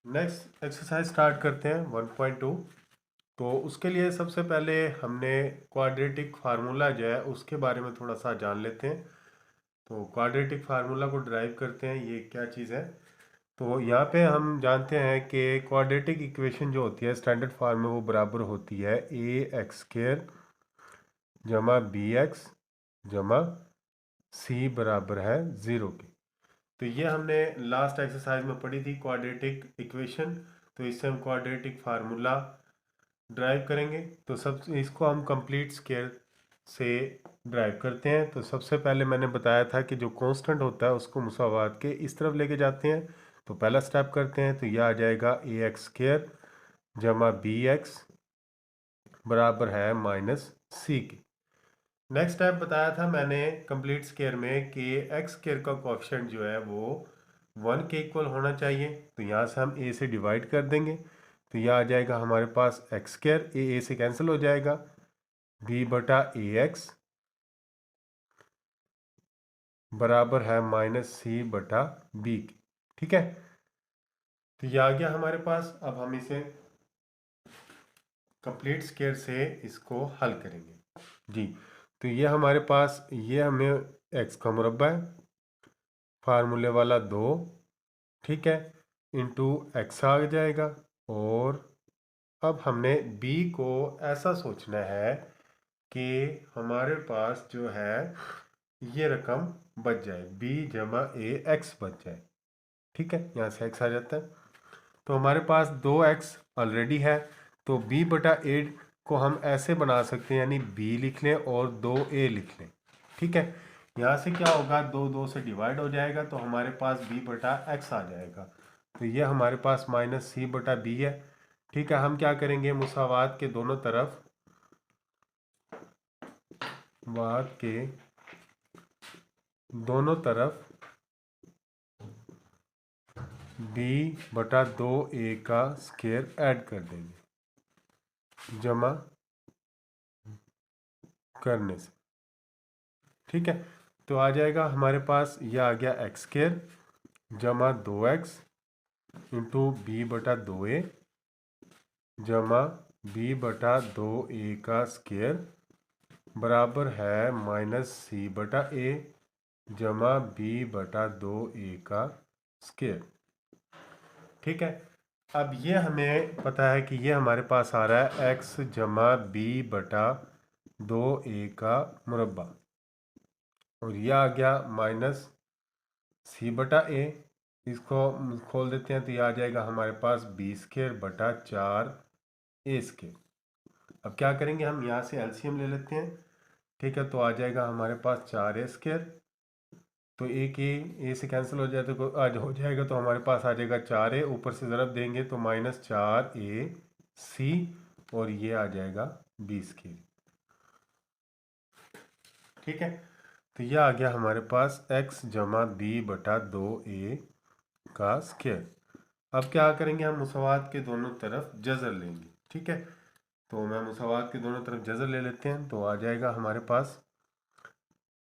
Next exercise start करते हैं 1.2। तो उसके लिए सबसे पहले हमने क्वाड्रेटिक फार्मूला जो है उसके बारे में थोड़ा सा जान लेते हैं। तो क्वाड्रेटिक फार्मूला को ड्राइव करते हैं, ये क्या चीज़ है। तो यहाँ पे हम जानते हैं कि क्वाड्रेटिक इक्वेशन जो होती है स्टैंडर्ड फॉर्म में वो बराबर होती है ax² जमा bx जमा c बराबर है 0 के। तो ये हमने लास्ट एक्सरसाइज में पढ़ी थी क्वाड्रेटिक इक्वेशन। तो इससे हम क्वाड्रेटिक फार्मूला ड्राइव करेंगे। तो सब इसको हम कंप्लीट स्केयर से ड्राइव करते हैं। तो सबसे पहले मैंने बताया था कि जो कांस्टेंट होता है उसको मुसावात के इस तरफ लेके जाते हैं। तो पहला स्टेप करते हैं, तो यह आ जाएगा ax² जमा bx बराबर है -c के। नेक्स्ट स्टेप बताया था मैंने कंप्लीट स्केयर में कि एक्स स्केयर का कोएफिशिएंट जो है वो 1 के इक्वल होना चाहिए। तो यहाँ से हम a से डिवाइड कर देंगे। तो यह आ जाएगा हमारे पास एक्स स्केयर, a से कैंसिल हो जाएगा, b बटा ax बराबर है -c बटा b के। ठीक है, तो यह आ गया हमारे पास। अब हम इसे कंप्लीट स्केयर से इसको हल करेंगे जी। तो ये हमारे पास, ये हमें x का मुरब्बा है, फार्मूले वाला 2, ठीक है, इंटू एक्स आ जाएगा। और अब हमने b को ऐसा सोचना है कि हमारे पास जो है ये रकम बच जाए, b जमा a x बच जाए। ठीक है, यहाँ से x आ जाता है। तो हमारे पास 2x ऑलरेडी है। तो b बटा a को हम ऐसे बना सकते हैं, यानी b लिख लें और 2a लिख लें। ठीक है, यहाँ से क्या होगा, 2 से डिवाइड हो जाएगा तो हमारे पास b बटा x आ जाएगा। तो ये हमारे पास -c बटा b है। ठीक है, हम क्या करेंगे, मुसावात के दोनों तरफ, वात के दोनों तरफ b बटा 2a का स्क्वायर ऐड कर देंगे जमा करने से। ठीक है, तो आ जाएगा हमारे पास, यह आ गया x² जमा 2x इंटू b बटा 2a जमा b बटा 2a का स्क्वायर बराबर है -c बटा a जमा b बटा 2a का स्क्वायर। ठीक है, अब ये हमें पता है कि ये हमारे पास आ रहा है x जमा b बटा 2a का मुरब्बा, और यह आ गया -c बटा a। इसको खोल देते हैं तो यह आ जाएगा हमारे पास b² बटा 4a²। अब क्या करेंगे, हम यहाँ से एलसीएम ले लेते हैं। ठीक है, तो आ जाएगा हमारे पास 4a²। तो एक ए से कैंसिल हो जाए तो आज हो जाएगा, तो हमारे पास आ जाएगा 4a, ऊपर से ज़रब देंगे तो -4ac, और ये आ जाएगा b²। ठीक है, तो यह आ गया हमारे पास x जमा b बटा 2a का स्क्वायर। अब क्या करेंगे, हम मुसावात के दोनों तरफ जज़र लेंगे। ठीक है, तो मैं मुसावात के दोनों तरफ जज़र ले लेते हैं। तो आ जाएगा हमारे पास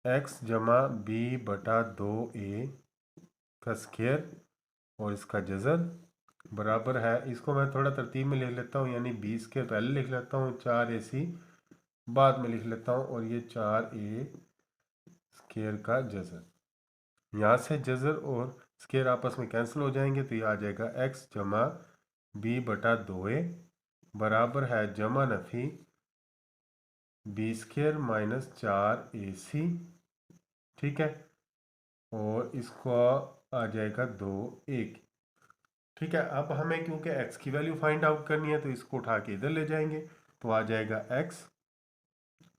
x जमा b बटा 2a का स्क्वायर और इसका जज़र बराबर है, इसको मैं थोड़ा तरतीब में लिख लेता हूँ, यानी b² पहले लिख लेता हूँ, 4ac बाद में लिख लेता हूँ, और ये 4a² का जज़र। यहाँ से जज़र और स्क्वायर आपस में कैंसिल हो जाएंगे, तो ये आ जाएगा x जमा b बटा 2a बराबर है जमा नफ़ी b² माइनस 4ac। ठीक है, और इसको आ जाएगा 2a। ठीक है, अब हमें क्योंकि x की वैल्यू फाइंड आउट करनी है तो इसको उठा के इधर ले जाएंगे। तो आ जाएगा x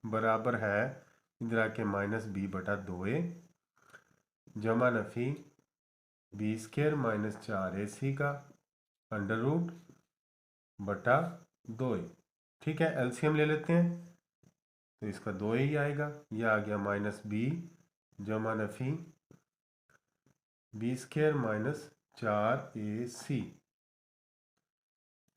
बराबर है, इधर आके -b बटा 2a जमा नफ़ी b² माइनस 4ac का अंडर रूट बटा 2a। ठीक है, एलसीएम ले लेते हैं तो इसका 2a ही आएगा। यह आ गया -b जमा नफ़ी b² माइनस 4ac।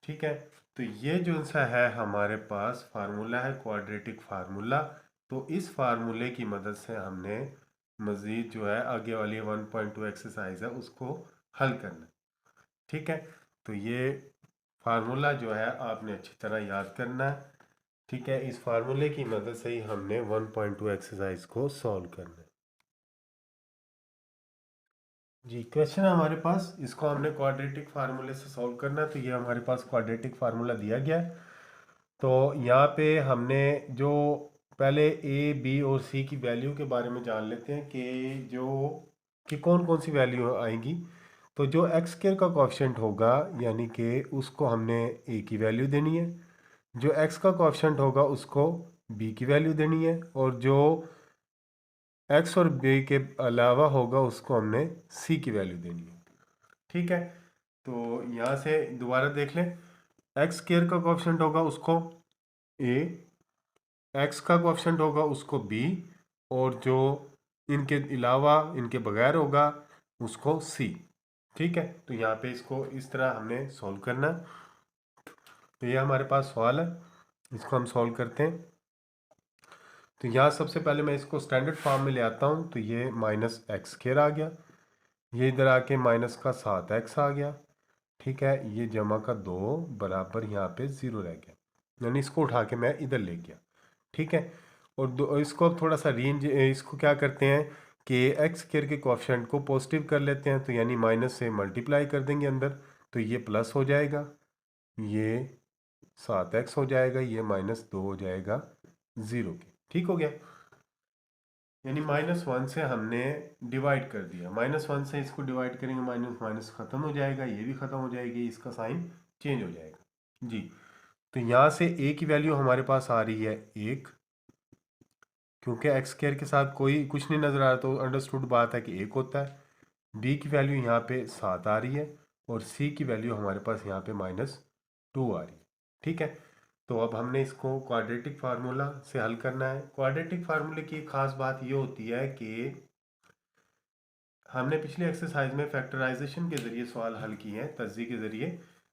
ठीक है, तो ये जो सा है हमारे पास फार्मूला है, क्वाड्रेटिक फार्मूला। तो इस फार्मूले की मदद से हमने मज़ीद जो है आगे वाली 1.2 एक्सरसाइज है उसको हल करना। ठीक है, तो ये फार्मूला जो है आपने अच्छी तरह याद करना है। ठीक है, इस फार्मूले की मदद से ही हमने 1.2 एक्सरसाइज को सॉल्व करना है। जी, क्वेश्चन है हमारे पास, इसको हमने क्वाड्रेटिक फार्मूले से सॉल्व करना है। तो ये हमारे पास क्वाड्रेटिक फार्मूला दिया गया है। तो यहाँ पे हमने जो पहले ए बी और सी की वैल्यू के बारे में जान लेते हैं कि कौन कौन सी वैल्यू आएंगी। तो जो एक्स स्क्वायर का कोएफिशिएंट होगा यानी कि उसको हमने ए की वैल्यू देनी है, जो एक्स का कोएफिशिएंट होगा उसको बी की वैल्यू देनी है, और जो एक्स और बी के अलावा होगा उसको हमने सी की वैल्यू देनी है। ठीक है, तो यहाँ से दोबारा देख लें। एक्स स्क्वायर का कोएफिशिएंट होगा उसको ए, एक्स का कोएफिशिएंट होगा उसको बी, और जो इनके अलावा इनके बगैर होगा उसको सी। ठीक है, तो यहाँ पे इसको इस तरह हमने सॉल्व करना है। तो ये हमारे पास सवाल है, इसको हम सॉल्व करते हैं। तो यहाँ सबसे पहले मैं इसको स्टैंडर्ड फॉर्म में ले आता हूँ। तो ये माइनस एक्स स्क्वायर आ गया, ये इधर आके माइनस का 7x आ गया। ठीक है, ये जमा का 2 बराबर यहाँ पे 0 रह गया, यानी इसको उठा के मैं इधर ले गया। ठीक है, और इसको अब थोड़ा सा रेंज, इसको क्या करते हैं कि एक्स स्क्वायर के कोएफिशिएंट को पॉजिटिव कर लेते हैं। तो यानी माइनस से मल्टीप्लाई कर देंगे अंदर, तो ये प्लस हो जाएगा, ये 7x हो जाएगा, ये -2 हो जाएगा 0 के। ठीक हो गया, यानी -1 से हमने डिवाइड कर दिया। -1 से इसको डिवाइड करेंगे, माइनस माइनस ख़त्म हो जाएगा, ये भी ख़त्म हो जाएगी, इसका साइन चेंज हो जाएगा। जी, तो यहाँ से a की वैल्यू हमारे पास आ रही है 1, क्योंकि एक्स स्क्वायर के साथ कोई कुछ नहीं नज़र आ रहा, तो अंडरस्टूड बात है कि 1 होता है। b की वैल्यू यहाँ पे 7 आ रही है, और c की वैल्यू हमारे पास यहाँ पे -2 आ रही है। ठीक है, तो अब हमने इसको क्वाड्रेटिक फार्मूला से हल करना है। क्वाड्रेटिक फार्मूले की ख़ास बात ये होती है कि हमने पिछली एक्सरसाइज में फैक्टराइजेशन के ज़रिए सवाल हल किए हैं, तज्ज़ी के ज़रिए।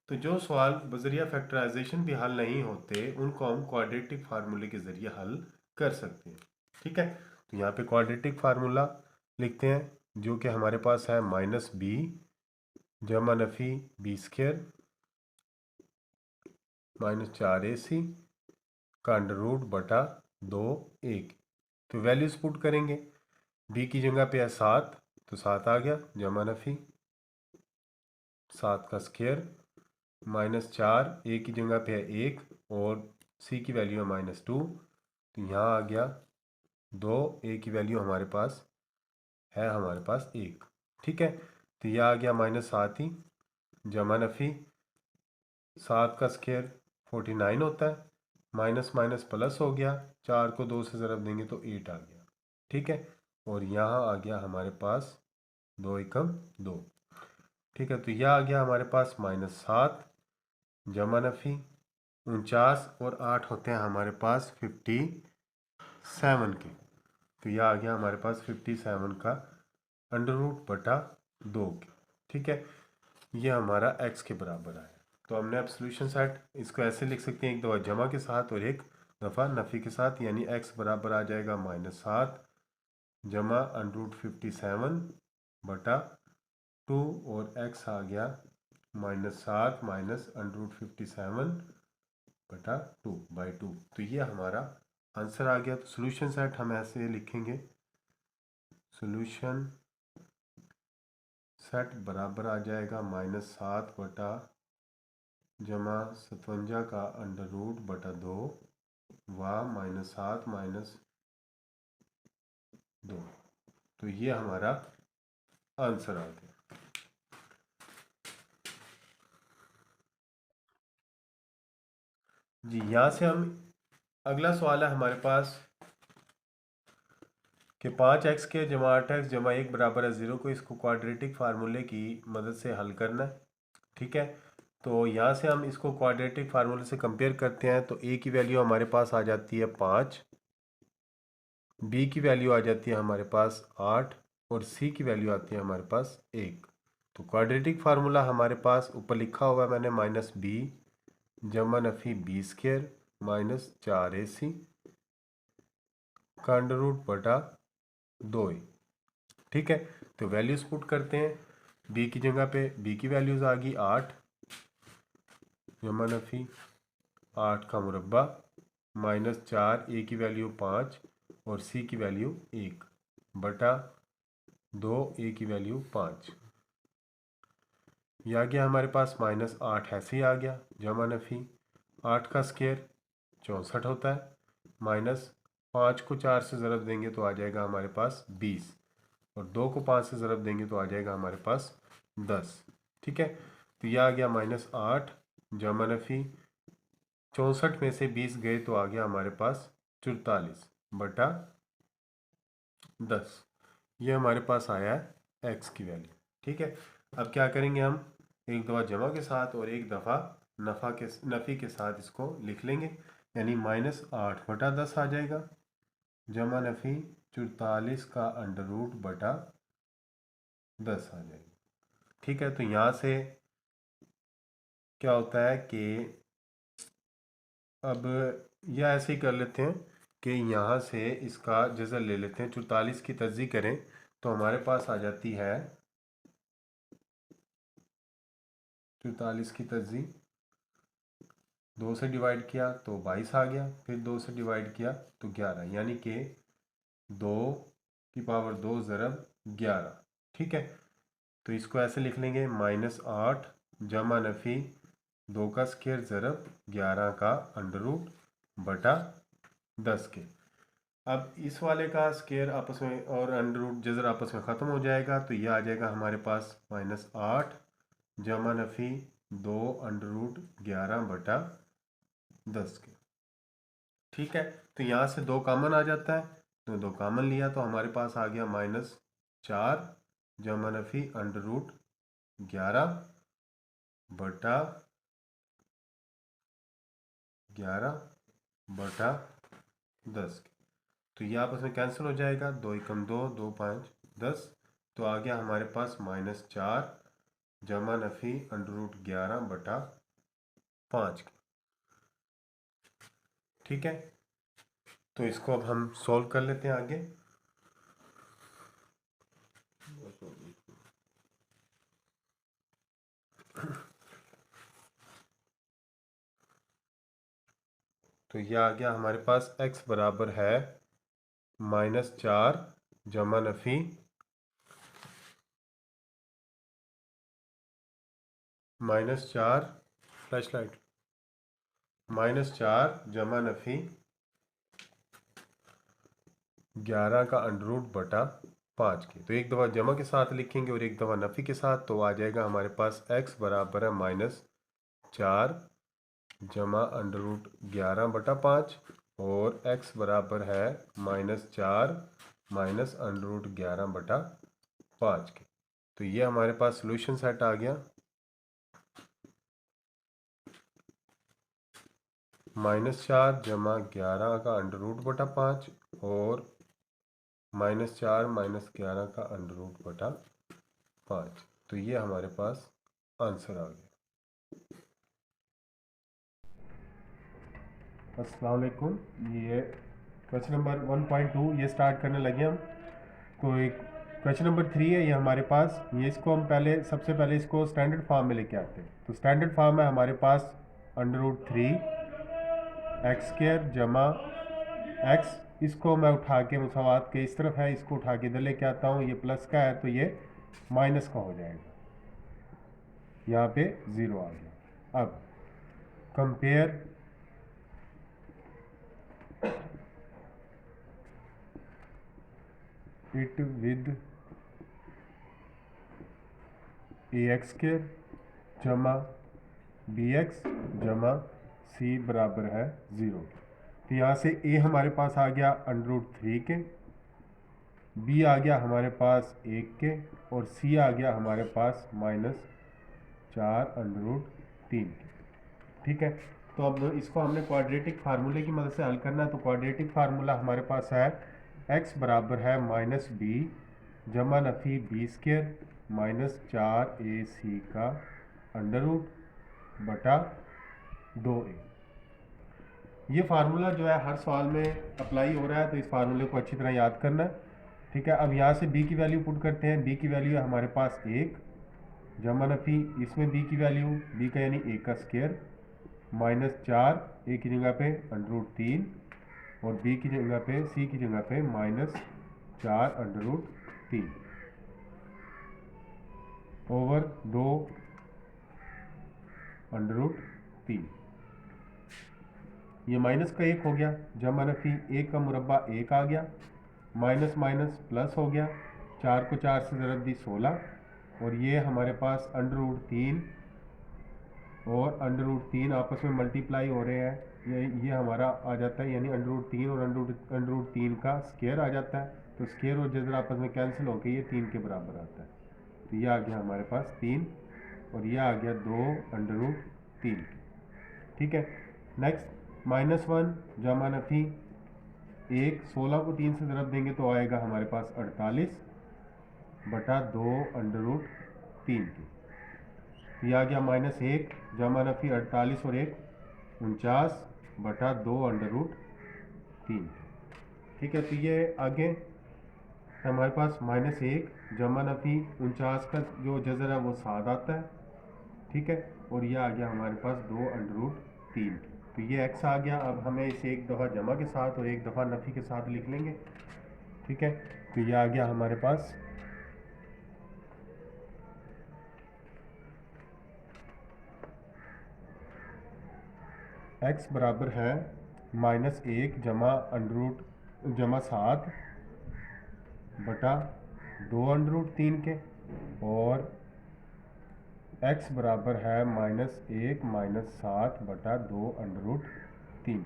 तो जो सवाल बजरिया फैक्टराइजेशन भी हल नहीं होते उनको हम क्वाड्रेटिक फार्मूले के ज़रिए हल कर सकते हैं। ठीक है, तो यहाँ पे क्वाड्रेटिक फार्मूला लिखते हैं, जो कि हमारे पास है -b जमा नफ़ी बी स्क्वायर -4ac का अंडर रूट बटा 2 1। तो वैल्यूज पुट करेंगे, b की जगह पे है 7, तो 7 आ गया, जमा नफ़ी 7 का स्क्वायर -4, a की जगह पे है 1, और c की वैल्यू है -2, तो यहाँ आ गया 2, a की वैल्यू हमारे पास है 1। ठीक है, तो यह आ गया -7 ही, जमा नफ़ी 7 का स्क्वायर 49 होता है, माइनस माइनस प्लस हो गया, 4 को 2 से ज़रब देंगे तो 8 आ गया। ठीक है, और यहाँ आ गया हमारे पास 2 एकम 2। ठीक है, तो यह आ गया हमारे पास -7 जमा नफ़ी 49, और 8 होते हैं हमारे पास 57 के। तो यह आ गया हमारे पास 57 का अंडर रूट बटा 2 के। ठीक है, ये हमारा x के बराबर आया। तो हमने अब सोल्यूशन सेट इसको ऐसे लिख सकते हैं, एक दफ़ा जमा के साथ और एक दफ़ा नफ़ी के साथ, यानी x बराबर आ जाएगा -7 जमा अंडर रूट 57 बटा 2, और x आ गया -7 माइनस अंडर रूट 57 बटा 2/2। तो ये हमारा आंसर आ गया। तो सोल्यूशन सेट हम ऐसे लिखेंगे, सोल्यूशन सेट बराबर आ जाएगा -7 बटा जमा 57 का अंडर रूट बटा 2 व -7 माइनस 2। तो ये हमारा आंसर आ गया। जी, यहाँ से हम अगला सवाल है हमारे पास कि 5x के जमा 8x जमा 1 बराबर है 0 को इसको क्वाड्रेटिक फार्मूले की मदद से हल करना है। ठीक है, तो यहाँ से हम इसको क्वाड्रेटिक फार्मूले से कंपेयर करते हैं। तो a की वैल्यू हमारे पास आ जाती है 5, b की वैल्यू आ जाती है हमारे पास 8, और c की वैल्यू आती है हमारे पास 1। तो क्वाड्रेटिक फार्मूला हमारे पास ऊपर लिखा हुआ है मैंने -b जमा नफ़ी बी स्क्वायर -4ac का अंडर रूट बटा 2a। ठीक है, तो वैल्यूज पुट करते हैं। b की जगह पे b की वैल्यूज आ गई 8, जमा नफ़ी 8 का मुरब्बा माइनस 4, ए की वैल्यू 5 और सी की वैल्यू 1 बटा 2, ए की वैल्यू 5। यह आ गया हमारे पास माइनस 8 ऐसे ही आ गया। जमा नफ़ी 8 का स्क्वायर 64 होता है, माइनस 5 को 4 से ज़रब देंगे तो आ जाएगा हमारे पास 20 और 2 को 5 से ज़रब देंगे तो आ जाएगा हमारे पास 10। ठीक है, तो यह आ गया माइनस 8 जमा नफ़ी 64 में से 20 गए तो आ गया हमारे पास 44 बटा 10। ये हमारे पास आया है एक्स की वैल्यू। ठीक है, अब क्या करेंगे हम, एक दफ़ा जमा के साथ और एक दफ़ा नफ़ी के साथ इसको लिख लेंगे, यानी माइनस 8 बटा 10 आ जाएगा। जमा नफ़ी 44 का अंडर रूट बटा 10 आ जाएगा। ठीक है, तो यहाँ से क्या होता है कि अब यह ऐसे ही कर लेते हैं कि यहाँ से इसका जज़र ले लेते हैं। 44 की तज़ी करें तो हमारे पास आ जाती है 44 की तज़ी 2 से डिवाइड किया तो 22 आ गया, फिर 2 से डिवाइड किया तो 11, यानी कि 2 की पावर 2 ज़रब 11। ठीक है, तो इसको ऐसे लिख लेंगे माइनस 8 जमा नफ़ी 2 का स्क्वायर ज़रब 11 का अंडर रूट बटा 10 के। अब इस वाले का स्क्वायर आपस में और अंडर रूट जज़र आपस में ख़त्म हो जाएगा, तो यह आ जाएगा हमारे पास माइनस 8 जमा नफ़ी 2 अंडर रूट 11 बटा 10 के। ठीक है, तो यहाँ से 2 कॉमन आ जाता है, तो 2 कॉमन लिया तो हमारे पास आ गया माइनस 4 जमा नफ़ी अंडर रूट 11 बटा 10 के। तो ये आपस में कैंसिल हो जाएगा, 2 एकम 2, 2 5 10, तो आ गया हमारे पास माइनस 4 जमा नफ़ी अंडर रूट 11 बटा 5 के। ठीक है, तो इसको अब हम सॉल्व कर लेते हैं आगे। तो यह आ गया हमारे पास x बराबर है माइनस 4 जमा नफ़ी माइनस 4 फ्लैश लाइट माइनस 4 जमा नफ़ी 11 का अंडर रूट बटा 5 के। तो एक दफ़ा जमा के साथ लिखेंगे और एक दफ़ा नफ़ी के साथ, तो आ जाएगा हमारे पास x बराबर है माइनस 4 जमा अंडर रूट 11 बटा 5 और x बराबर है माइनस 4 माइनस अंडर रूट 11 बटा 5 के। तो ये हमारे पास सॉल्यूशन सेट आ गया, माइनस 4 जमा 11 का अंडर रूट बटा 5 और माइनस 4 माइनस 11 का अंडर रूट बटा 5। तो ये हमारे पास आंसर आ गया। अस्सलाम वालेकुम, ये क्वेश्चन नंबर 1.2 ये स्टार्ट करने लगे हम। तो एक क्वेश्चन नंबर 3 है ये हमारे पास, ये इसको हम सबसे पहले इसको स्टैंडर्ड फॉर्म में लेके आते हैं। तो स्टैंडर्ड फॉर्म है हमारे पास अंडर रूट 3 एक्स स्क्वायर जमा एक्स, इसको मैं उठा के मुसावात के इस तरफ है, इसको उठा के इधर लेके आता हूँ, ये प्लस का है तो ये माइनस का हो जाएगा, यहाँ पे 0 आ गया। अब compare it with A x square जमा बी एक्स जमा सी बराबर है 0। तो यहाँ से ए हमारे पास आ गया अंडर रूट 3 के, बी आ गया हमारे पास 1 के और सी आ गया हमारे पास माइनस 4 अंडर रूट 3 के। ठीक है, तो अब इसको हमने क्वाड्रेटिक फार्मूले की मदद से हल करना है। तो क्वाड्रेटिक फार्मूला हमारे पास है x बराबर है माइनस बी जमा नफ़ी बी स्क्वायर माइनस 4ac का अंडर रूट बटा 2a। ये फार्मूला जो है हर सवाल में अप्लाई हो रहा है, तो इस फार्मूले को अच्छी तरह याद करना है। ठीक है, अब यहाँ से b की वैल्यू पुट करते हैं। b की वैल्यू है हमारे पास 1 जमा नफ़ी इसमें b की वैल्यू b का यानी 1 का स्क्वायर -4 ए की जगह पे √3 और बी की जगह पे सी की जगह पे -4 √3 ओवर 2 √3। ये माइनस का 1 हो गया, जमा नफी 1 का मुरब्बा 1 आ गया, माइनस माइनस प्लस हो गया, 4 को 4 से ज़रब दी 16 और ये हमारे पास √3 और √3 आपस में मल्टीप्लाई हो रहे हैं। ये हमारा आ जाता है, यानी √3 और √3 का स्क्वायर आ जाता है। तो स्क्वायर और जज़र आपस में कैंसिल होकर ये 3 के बराबर आता है। तो ये आ गया हमारे पास 3 और ये आ गया 2 √3। ठीक है। नेक्स्ट -1 जमा नफी 1, 16 को 3 से ज़रब देंगे तो आएगा हमारे पास 48 बटा 2 √3 की। ये आ गया -1 जमा नफी 48 और 1 49 बटा 2 √3। ठीक है। तो ये आगे हमारे पास -1 जमा नफी 49 का जो जज़र है वो 7 आता है। ठीक है। और ये आ गया हमारे पास 2 √3। तो ये x आ गया। अब हमें इसे एक दफ़ा जमा के साथ और एक दफ़ा नफ़ी के साथ लिख लेंगे। ठीक है। तो ये आ गया हमारे पास x बराबर है -1 जमा 7 बटा 2 √3 के और x बराबर है -1 -7 बटा 2 √3।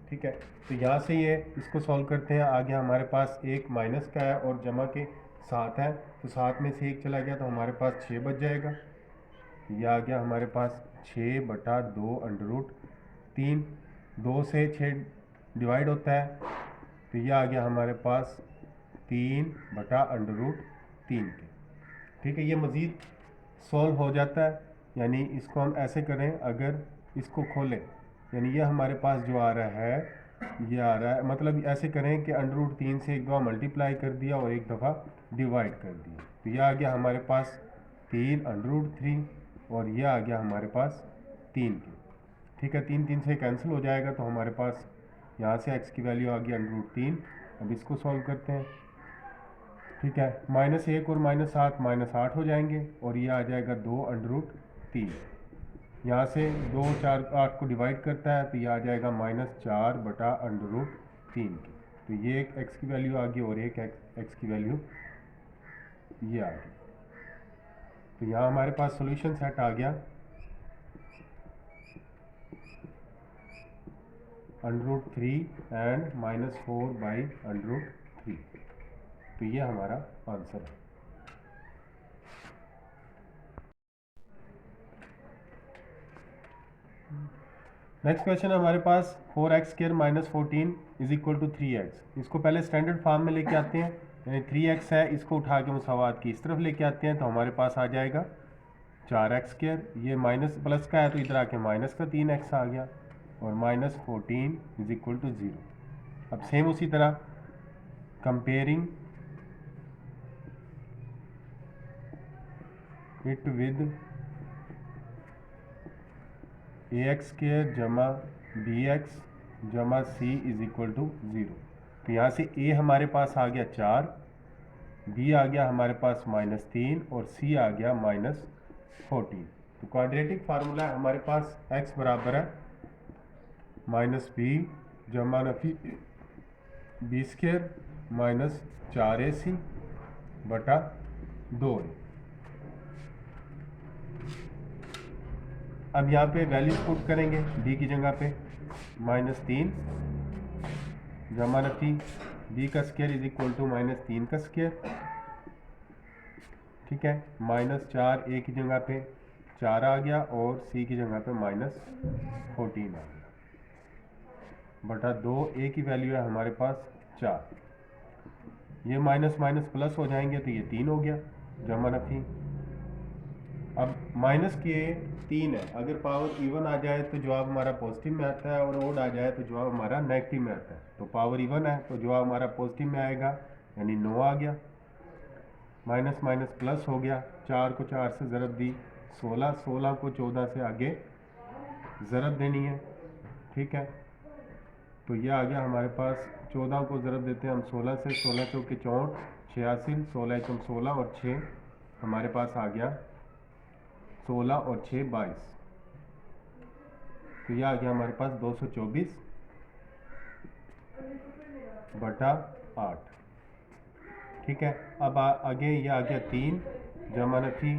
ठीक है। तो यहाँ से ये इसको सॉल्व करते हैं। आ गया हमारे पास एक माइनस का है और जमा के 7 है, तो 7 में से 1 चला गया तो हमारे पास 6 बच जाएगा। ये आ गया हमारे पास 6 बटा 2 √3। 2 से 6 डिवाइड होता है तो ये आ गया हमारे पास 3 बटा √3 के। ठीक है। ये मज़ीद सॉल्व हो जाता है, यानी इसको हम ऐसे करें, अगर इसको खोलें यानी ये हमारे पास जो आ रहा है ये आ रहा है, मतलब ऐसे करें कि √3 से एक दफ़ा मल्टीप्लाई कर दिया और एक दफ़ा डिवाइड कर दिया। तो ये आ गया हमारे पास 3 √3 और ये आ गया हमारे पास 3 की। ठीक है। 3 3 से कैंसिल हो जाएगा तो हमारे पास यहाँ से x की वैल्यू आ गई √3। अब इसको सॉल्व करते हैं। ठीक है। -1 और -7 -8 हो जाएंगे और ये आ जाएगा 2 √3। यहाँ से 2 4 8 को डिवाइड करता है तो ये आ जाएगा -4 बटा √3 की। तो ये एक x की वैल्यू आ गई और एक x की वैल्यू ये आ गई। तो यहाँ हमारे पास सॉल्यूशन सेट आ गया √3 एंड -4 बाई √3। तो ये हमारा आंसर है। नेक्स्ट क्वेश्चन है हमारे पास 4x² -14 = 3x। इसको पहले स्टैंडर्ड फॉर्म में लेके आते हैं, यानी 3x है, इसको उठा के मुसावात की इस तरफ लेके आते हैं तो हमारे पास आ जाएगा 4x²। ये माइनस प्लस का है तो इधर आके माइनस का 3x आ गया और -14 = 0। अब सेम उसी तरह कंपेयरिंग इट विद ax² जमा bx जमा c = 0। तो यहाँ से a हमारे पास आ गया 4, b आ गया हमारे पास -3 और c आ गया -14। तो क्वाड्रेटिक फार्मूला है हमारे पास x बराबर है -b जमा नफी b² -4ac बटा 2। अब यहाँ पे वैल्यूज पुट करेंगे, b की जगह पे -3 जमा नफी b का स्क्वायर -3 का स्क्वायर। ठीक है। -4 a की जगह पे 4 आ गया और c की जगह पे -14 आ गया बटा 2। a की वैल्यू है हमारे पास 4। ये माइनस माइनस प्लस हो जाएंगे तो ये 3 हो गया जमा नफी। अब माइनस के 3 है, अगर पावर इवन आ जाए तो जवाब हमारा पॉजिटिव में आता है और ओड आ जाए तो जवाब हमारा नेगेटिव में आता है। तो पावर इवन है तो जवाब हमारा पॉजिटिव में आएगा, यानी 9 आ गया। माइनस माइनस प्लस हो गया, 4 को 4 से ज़रब दी 16, 16 को 14 से आगे ज़रब देनी है, ठीक है। तो ये आ गया हमारे पास, 14 को ज़रब देते हैं हम 16 से, 16 चौके 64, 86, 16 एकम 16 और 6 हमारे पास आ गया 16 और 6 22। तो ये आ गया हमारे पास 224 बटा 8, ठीक है। अब आगे ये आ गया 3 जमा नफी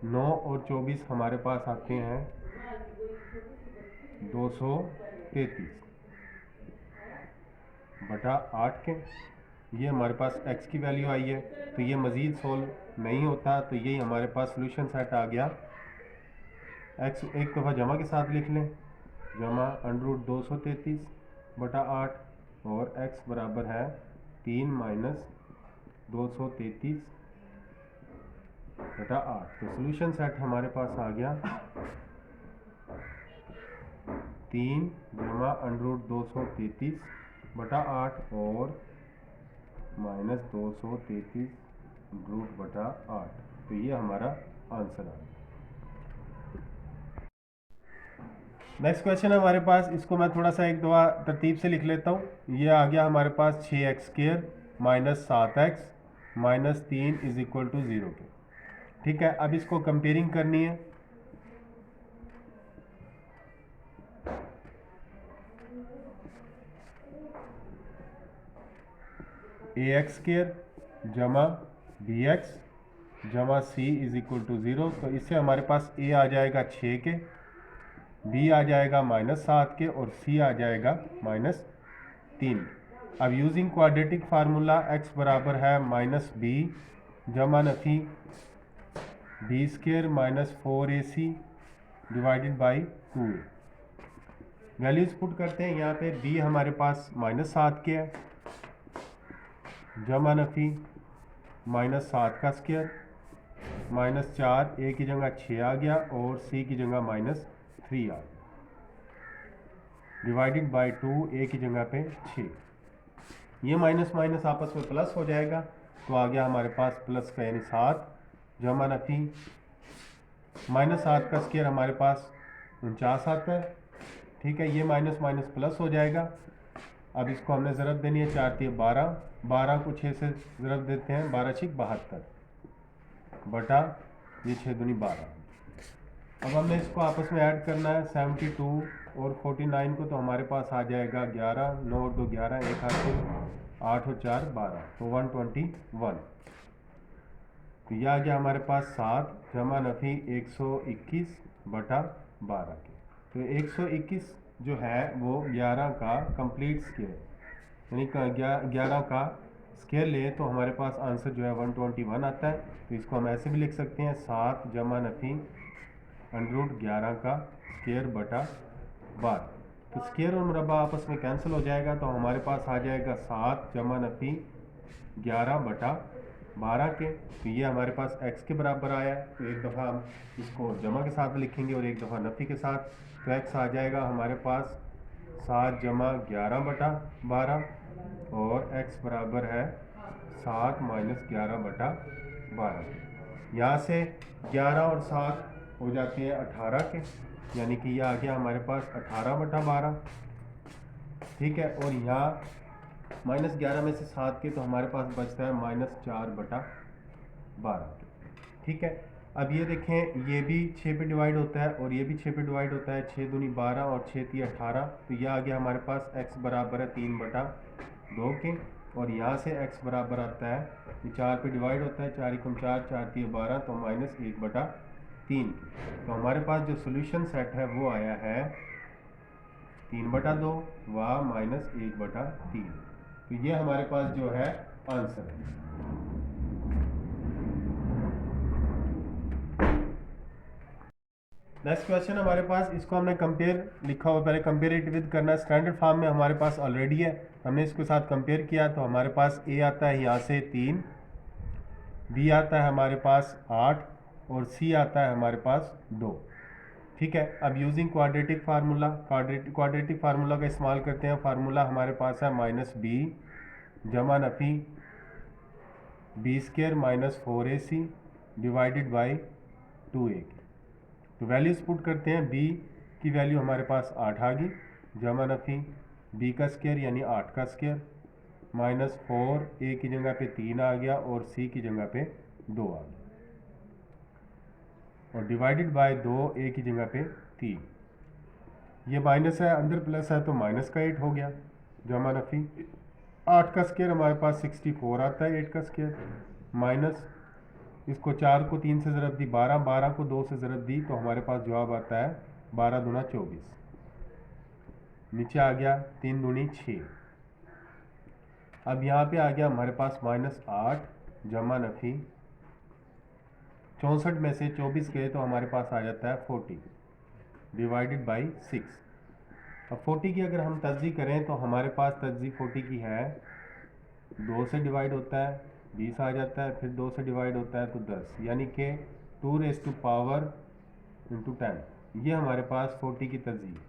9 और 24 हमारे पास आते हैं 233 बटा 8 के। ये हमारे पास x की वैल्यू आई है, तो ये मज़ीद सोल्व नहीं होता, तो यही हमारे पास सोल्यूशन सेट आ गया। x एक दफ़ा जमा के साथ लिख लें, जमा अंडर 233 बटा 8 और x बराबर है 3 माइनस 233 बटा 8। तो सोल्यूशन सेट हमारे पास आ गया 3 जमा अंडर 233 बटा 8 और माइनस 233 रूट बटा 8। तो ये हमारा आंसर आ गया। नेक्स्ट क्वेश्चन है हमारे पास, इसको मैं थोड़ा सा एक दफ़ा तरतीब से लिख लेता हूँ। ये आ गया हमारे पास 6x² minus 7x minus 3 is equal to 0 के, ठीक है। अब इसको कंपेयरिंग करनी है। ax² जमा bx जमा c इज इक्वल टू 0। तो इससे हमारे पास a आ जाएगा 6 के, b आ जाएगा माइनस 7 के और c आ जाएगा माइनस 3। अब यूजिंग क्वाड्रेटिक फार्मूला x बराबर है माइनस b जमा Nafi b² minus 4ac divided by 2a। Values put करते हैं। यहाँ पे b हमारे पास माइनस 7 के है, जमा नफी माइनस 7 का स्क्वायर माइनस 4, a की जगह 6 आ गया और c की जगह माइनस 3 आ गया, डिवाइडेड बाई 2, a की जगह पे 6। ये माइनस माइनस आपस में प्लस हो जाएगा, तो आ गया हमारे पास प्लस का यानी 7 जमा नफी माइनस 7 का स्क्वायर हमारे पास 49 आता है, ठीक है। ये माइनस माइनस प्लस हो जाएगा। अब इसको हमने ज़रब देनी है, 4 3 12, 12 को 6 से ज़रब देते हैं, 12 6 72 बटा ये 6 दूनी 12। अब हमने इसको आपस में ऐड करना है, 72 और 49 को, तो हमारे पास आ जाएगा 11, 9 और 2 11, एक हाथ से 8 और 4 12, तो 121। तो यह आ गया हमारे पास 7 जमा नफी 121 बटा 12 के। तो 121 जो है वो 11 का कंप्लीट स्केयर, यानी 11 का स्केयर ले तो हमारे पास आंसर जो है 121 आता है। तो इसको हम ऐसे भी लिख सकते हैं, 7 जमा नफी अंडर 11 का स्केयर बटा 12। तो स्केयर और मुरब्बा आपस में कैंसिल हो जाएगा, तो हमारे पास आ जाएगा 7 जमा नफी 11 बटा 12 के। तो ये हमारे पास x के बराबर आया है। तो एक दफ़ा हम इसको जमा के साथ लिखेंगे और एक दफ़ा नफ़ी के साथ। तो x आ जाएगा हमारे पास 7 जमा 11 बटा 12 और x बराबर है 7 माइनस 11 बटा 12। यहाँ से 11 और 7 हो जाते हैं 18 के, यानी कि यह आ गया हमारे पास 18 बटा 12, ठीक है। और यहाँ माइनस 11 में से 7 के, तो हमारे पास बचता है माइनस 4 बटा 12, ठीक है। अब ये देखें, ये भी 6 पे डिवाइड होता है और ये भी 6 पे डिवाइड होता है, 6 दूनी 12 और 6 3 18। तो यह आ गया हमारे पास x बराबर है 3 बटा 2 के, और यहाँ से x बराबर आता है, ये 4 पे डिवाइड होता है, 4 एकम 4, 4 3 12, तो माइनस 1 बटा 3। तो हमारे पास जो सोल्यूशन सेट है वो आया है 3 बटा 2 व माइनस 1 बटा 3। तो ये हमारे पास जो है आंसर है। नेक्स्ट क्वेश्चन हमारे पास, इसको हमने कंपेयर लिखा हुआ, पहले कंपेरेटिव विद करना है। स्टैंडर्ड फॉर्म में हमारे पास ऑलरेडी है, हमने इसके साथ कंपेयर किया, तो हमारे पास a आता है यहाँ से 3, b आता है हमारे पास 8 और c आता है हमारे पास 2, ठीक है। अब using quadratic formula, quadratic formula का इस्तेमाल करते हैं। फार्मूला हमारे पास है माइनस b जमा Nafi b² minus 4ac divided by 2a। तो वैल्यूज पुट करते हैं। b की वैल्यू हमारे पास 8 आ गई, जमा नफ़ी b का स्क्वायर यानी 8 का स्क्वायर, -4 a की जगह पे 3 आ गया और c की जगह पे 2 आ गया, और डिवाइडेड बाय 2 a की जगह पे 3। ये माइनस है, अंदर प्लस है तो माइनस का 8 हो गया, जमा नफ़ी 8 का स्क्वायर हमारे पास 64 आता है, 8 का स्क्वायर माइनस इसको 4 को 3 से ज़रब दी 12, 12 को 2 से ज़रब दी तो हमारे पास जवाब आता है 12 दूना 24, नीचे आ गया 3 दूनी 6। अब यहाँ पे आ गया हमारे पास -8 जमा नफ़ी 64 में से 24 गए तो हमारे पास आ जाता है 40 डिवाइडेड बाई 6। अब 40 की अगर हम तज्ज़ी करें तो हमारे पास तज्ज़ी 40 की है, 2 से डिवाइड होता है 20 आ जाता है, फिर 2 से डिवाइड होता है तो 10, यानी कि 2 रेज़ टू पावर इंटू 10, ये हमारे पास 40 की तज्ज़ी है।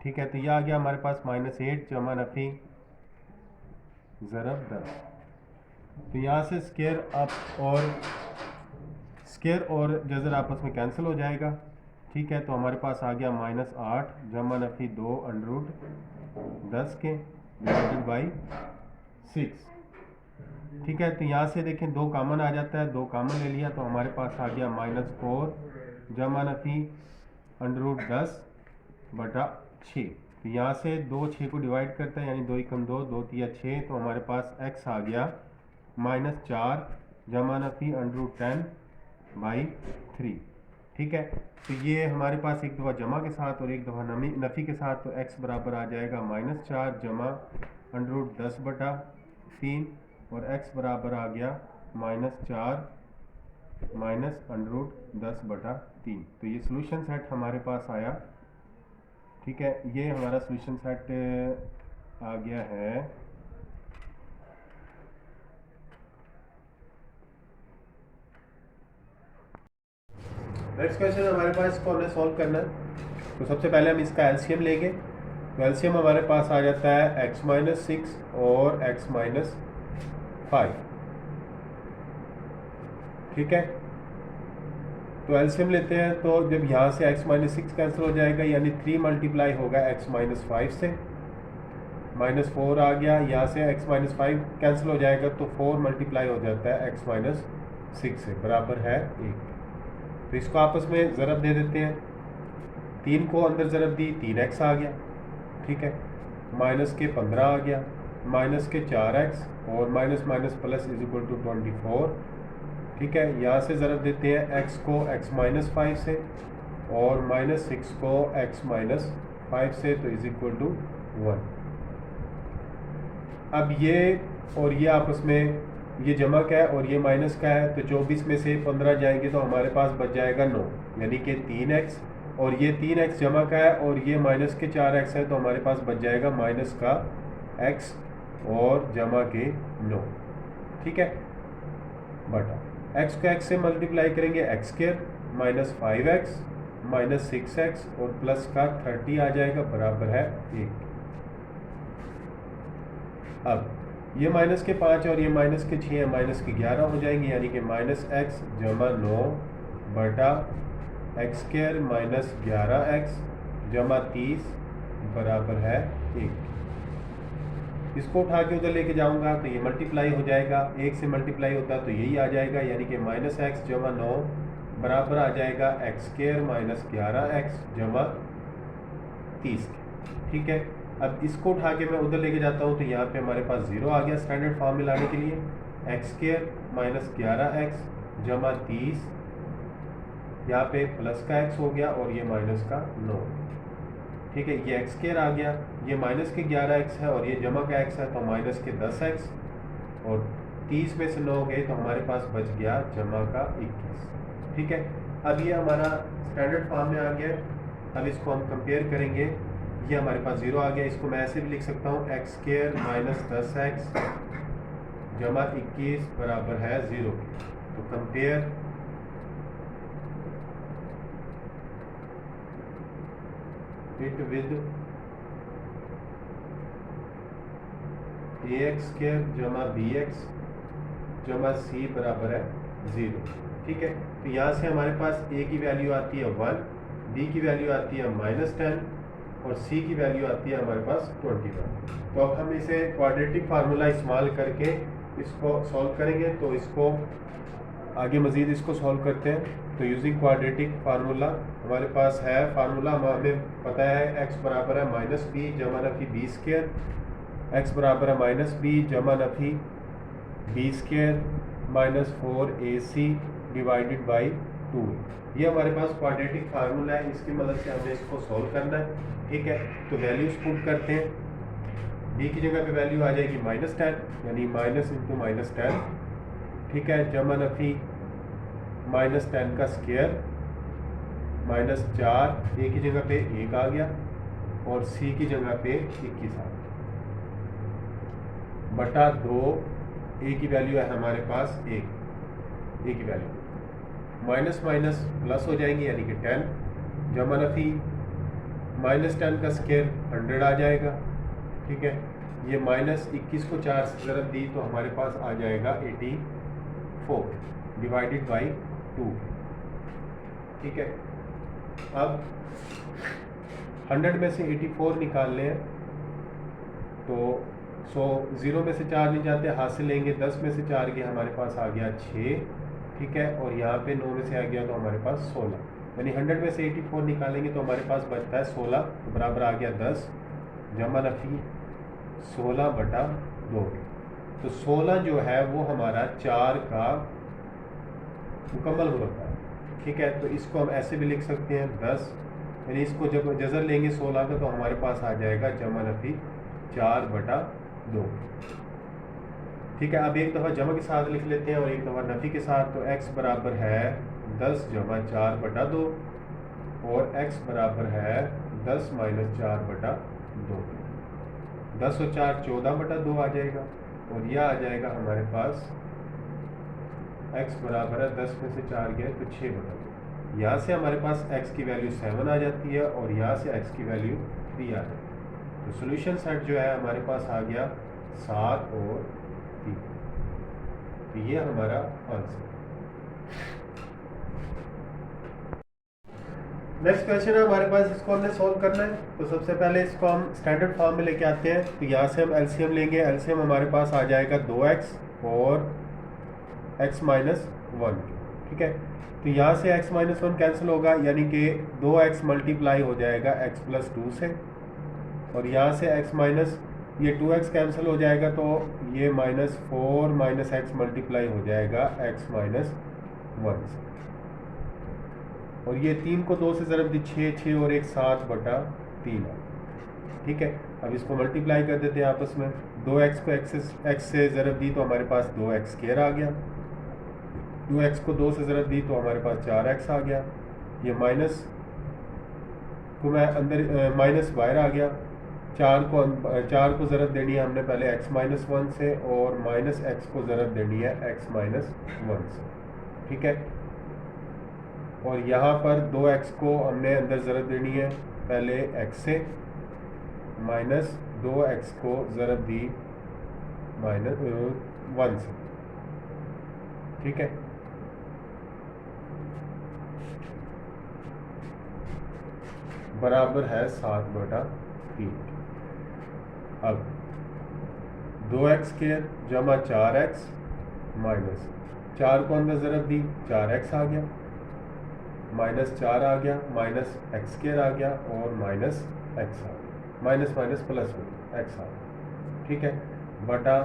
ठीक है, तो यह आ गया हमारे पास -8 जमा नफ़ी ज़रब 10। तो यहाँ से स्क्वायर और जज़र आपस में कैंसिल हो जाएगा। ठीक है, तो हमारे पास आ गया -8 जमा नफ़ी 2 अंडर रूट 10 के डिवाइडेड बाई 6। ठीक है, तो यहाँ से देखें 2 कामन आ जाता है, 2 कामन ले लिया तो हमारे पास आ गया -4 जमा नफ़ी अंडर रूट 10 बटा 6। तो यहाँ से 2 6 को डिवाइड करता है यानी 2 एकम 2, 2 तिया 6, तो हमारे पास x आ गया -4 जमा नफ़ी अंडर रूट 10 बाई 3। ठीक है, तो ये हमारे पास एक दफ़ा जमा के साथ और एक दफ़ा नफ़ी के साथ, तो x बराबर आ जाएगा -4 जमा अंडर रूट 10 बटा 3 और x बराबर आ गया -4 माइनस अंडर रूट 10 बटा 3। तो ये सोल्यूशन सेट हमारे पास आया। ठीक है, ये हमारा सोल्यूशन सेट आ गया है। नेक्स्ट क्वेश्चन हमारे पास, इसको हमने सॉल्व करना है। तो सबसे पहले हम इसका एलसीएम लेंगे। तो एलसीएम हमारे पास आ जाता है x-6 और x-5। ठीक है, तो एलसीएम लेते हैं, तो जब यहाँ से x-6 कैंसिल हो जाएगा यानी 3 मल्टीप्लाई होगा x-5 से, -4 आ गया, यहाँ से x-5 कैंसिल हो जाएगा तो 4 मल्टीप्लाई हो जाता है x-6 से, बराबर है 1। तो इसको आपस में ज़रब दे देते हैं, 3 को अंदर ज़रब दी 3x आ गया। ठीक है, माइनस के 15 आ गया, माइनस के 4x और minus minus plus is equal to 24। ठीक है, यहाँ से ज़रब देते हैं x को x-5 से और -6 को x-5 से, तो इज इक्वल टू 1। अब ये और ये आपस में ये जमा का है और ये माइनस का है, तो 24 में से 15 जाएंगे तो हमारे पास बच जाएगा 9, यानी कि 3x, और ये 3x जमा का है और ये माइनस के 4x है, तो हमारे पास बच जाएगा माइनस का x और जमा के 9। ठीक है, बटा x को x से मल्टीप्लाई करेंगे x² -5x -6x और प्लस का 30 आ जाएगा, बराबर है 1। अब ये माइनस के 5 और ये माइनस के 6 माइनस के 11 हो जाएंगे, यानी कि -x जमा 9 बटा x² -11x जमा 30 बराबर है 1। इसको उठा के उधर लेके जाऊंगा तो ये मल्टीप्लाई हो जाएगा, 1 से मल्टीप्लाई होता है तो यही आ जाएगा, यानी कि -x जमा 9 बराबर आ जाएगा x² -11x जमा 30। ठीक है, अब इसको उठा के मैं उधर लेके जाता हूँ तो यहाँ पे हमारे पास 0 आ गया स्टैंडर्ड फॉर्म में लाने के लिए, x² -11x जमा 30, यहाँ पे प्लस का x हो गया और ये माइनस का 9। ठीक है, ये x² आ गया, ये माइनस के 11x है और ये जमा का x है तो माइनस के 10x, और 30 में से 9 गए तो हमारे पास बच गया जमा का 21। ठीक है, अब ये हमारा स्टैंडर्ड फॉर्म में आ गया। अब इसको हम कंपेयर करेंगे, ये हमारे पास 0 आ गया, इसको मैं ऐसे भी लिख सकता हूँ x² -10x जमा 21 बराबर है 0। तो कंपेयर इट विद ax² जमा bx जमा c बराबर है 0। ठीक है। तो यहाँ से हमारे पास ए की वैल्यू आती है 1, बी की वैल्यू आती है -10 और सी की वैल्यू आती है हमारे पास 21। तो अब हम इसे क्वाड्रेटिक फार्मूला इस्तेमाल करके इसको सॉल्व करेंगे। तो इसको आगे मज़ीद इसको सॉल्व करते हैं। तो यूजिंग क्वाड्रेटिक फार्मूला हमारे पास है फार्मूला, हमें पता है x बराबर है -b जमा नफी b स्क्वायर, x बराबर है -b जमा Nafi b square -4ac divided by 2। ये हमारे पास क्वाड्रेटिक फार्मूला है, इसकी मदद से हमें इसको सॉल्व करना है। ठीक है, तो वैल्यूज पुट करते हैं। b की जगह पे वैल्यू आ जाएगी -10 यानी माइनस इंटू -10, ठीक है, जमा नफी -10 का स्क्वायर -4, ए की जगह पे 1 आ गया और सी की जगह पे 21 आ गया बटा 2। ए की वैल्यू है हमारे पास 1, ए की वैल्यू माइनस माइनस प्लस हो जाएंगे यानी कि 10 जमा नफी -10 का स्क्वायर 100 आ जाएगा। ठीक है, ये -21 को 4 से ज़रब दी तो हमारे पास आ जाएगा 84 डिवाइडेड बाई 2। ठीक है, अब 100 में से 84 निकाल लें तो 0 में से 4 नहीं जाते, हासिल लेंगे 10 में से 4 गया हमारे पास आ गया 6। ठीक है, और यहाँ पे 9 में से आ गया तो हमारे पास 16, यानी 100 में से 84 निकालेंगे तो हमारे पास बचता है 16, तो बराबर आ गया 10 जमा नफी 16 बटा 2। तो 16 जो है वो हमारा 4 का मुकम्मल होता है। ठीक है, तो इसको हम ऐसे भी लिख सकते हैं 10, यानी इसको जब जज़र लेंगे 16 का तो हमारे पास आ जाएगा जमा नफी 4 बटा 2। ठीक है, अब एक दफ़ा जमा के साथ लिख लेते हैं और एक दफ़ा नफ़ी के साथ। तो x बराबर है 10 जमा 4 बटा 2 और x बराबर है 10 माइनस 4 बटा 2। 10 और 4 14 बटा 2 आ जाएगा और यह आ जाएगा हमारे पास x बराबर है 10 में से 4 गया तो 6 बटा 2। यहाँ से हमारे पास x की वैल्यू 7 आ जाती है और यहाँ से x की वैल्यू 3 आ जाती है। तो सोल्यूशन सेट जो है हमारे पास आ गया 7 और 3। तो ये हमारा आंसर। नेक्स्ट क्वेश्चन है हमारे पास, इसको हमने सॉल्व करना है। तो सबसे पहले इसको हम स्टैंडर्ड फॉर्म में लेके आते हैं। तो यहाँ से हम एलसीएम लेंगे। एलसीएम हमारे पास आ जाएगा 2x और x माइनस 1। ठीक है, तो यहाँ से x माइनस 1 कैंसिल होगा यानी कि 2x मल्टीप्लाई हो जाएगा x प्लस 2 से, और यहाँ से x माइनस ये 2x कैंसिल हो जाएगा तो ये -4 माइनस x मल्टीप्लाई हो जाएगा x माइनस 1 से, और ये 3 को 2 से ज़रब दी 6, 6 और 1 7 बटा 3 है। ठीक है, अब इसको मल्टीप्लाई कर देते हैं आपस में। 2x को x से ज़रब दी तो हमारे पास 2x स्क्वायर आ गया, 2x को 2 से ज़रब दी तो हमारे पास 4x आ गया, ये माइनस को मैं अंदर माइनस बाहर आ गया। 4 को ज़रब देनी है हमने पहले x माइनस 1 से और माइनस x को ज़रब देनी है x माइनस 1 से। ठीक है, और यहाँ पर 2x को हमने अंदर ज़रब देनी है पहले x से, माइनस 2x को ज़रब दी माइनस 1 से। ठीक है, बराबर है 7 बटा 3। अब 2x स्क्वायर जमा 4x माइनस 4 को अंदर ज़रब दी 4x आ गया, माइनस 4 आ गया, माइनस x स्क्वायर आ गया और माइनस x आ गया, माइनस माइनस प्लस में x आ गया। ठीक है, बटा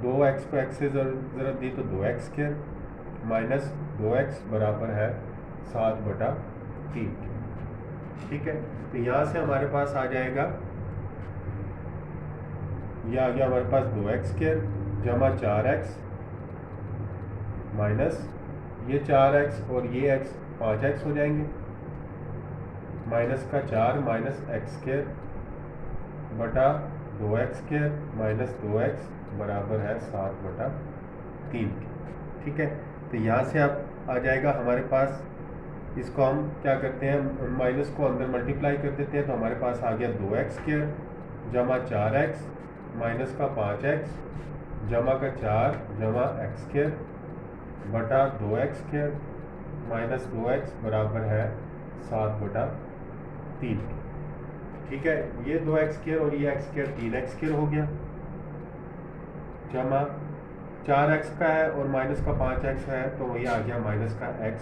2x को x से ज़रब दी तो 2x स्क्वायर माइनस 2x बराबर है 7 बटा 3। ठीक है, तो यहाँ से हमारे पास आ जाएगा, यह आ गया हमारे पास 2x स्क्वायर जमा 4x माइनस ये 4x और ये x 5x हो जाएंगे, माइनस का 4 माइनस x स्क्वायर बटा 2x स्क्वायर माइनस 2x बराबर है 7 बटा 3। ठीक है, तो यहाँ से आप आ जाएगा हमारे पास, इसको हम क्या करते हैं माइनस को अंदर मल्टीप्लाई कर देते हैं तो हमारे पास आ गया 2x स्क्वायर जमा 4x माइनस का 5x जमा का 4 जमा x स्क्वायर बटा 2x स्क्वायर माइनस 2x बराबर है 7/3। ठीक है, ये 2x² और ये x² 3x² हो गया, जमा 4x का है और माइनस का 5x है तो ये आ गया माइनस का x,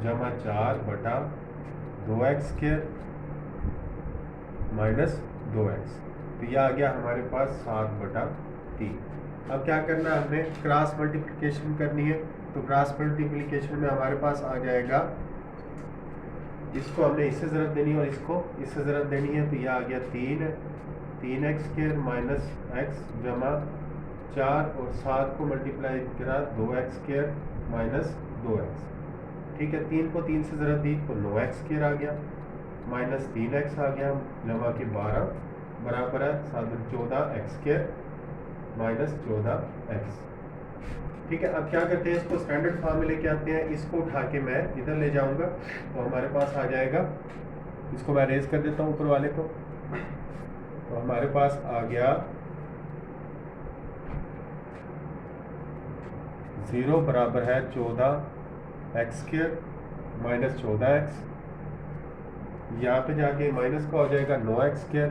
जमा 4/2x² माइनस 2x, तो ये आ गया हमारे पास 7/3। अब क्या करना है, हमें क्रॉस मल्टीप्लिकेशन करनी है। तो क्रॉस मल्टीप्लिकेशन में हमारे पास आ जाएगा, इसको हमने इससे ज़रूरत देनी है और इसको इससे ज़रूरत देनी है, तो ये आ गया 3x² माइनस x जमा 4 और 7 को मल्टीप्लाई करा 2x² माइनस 2x। ठीक है, 3 को 3 से ज़रूरत दी तो 9x² आ गया, माइनस 3x आ गया, जमा के 12 बराबर है 14x² माइनस 14x। ठीक है, अब क्या करते हैं, इसको स्टैंडर्ड फॉर्म में लेके आते हैं, इसको उठा के मैं इधर ले जाऊंगा तो हमारे पास आ जाएगा, इसको मैं रेज कर देता हूँ ऊपर वाले को, तो हमारे पास आ गया 0 बराबर है 14x² माइनस 14x, यहाँ पे जाके माइनस का हो जाएगा 9x²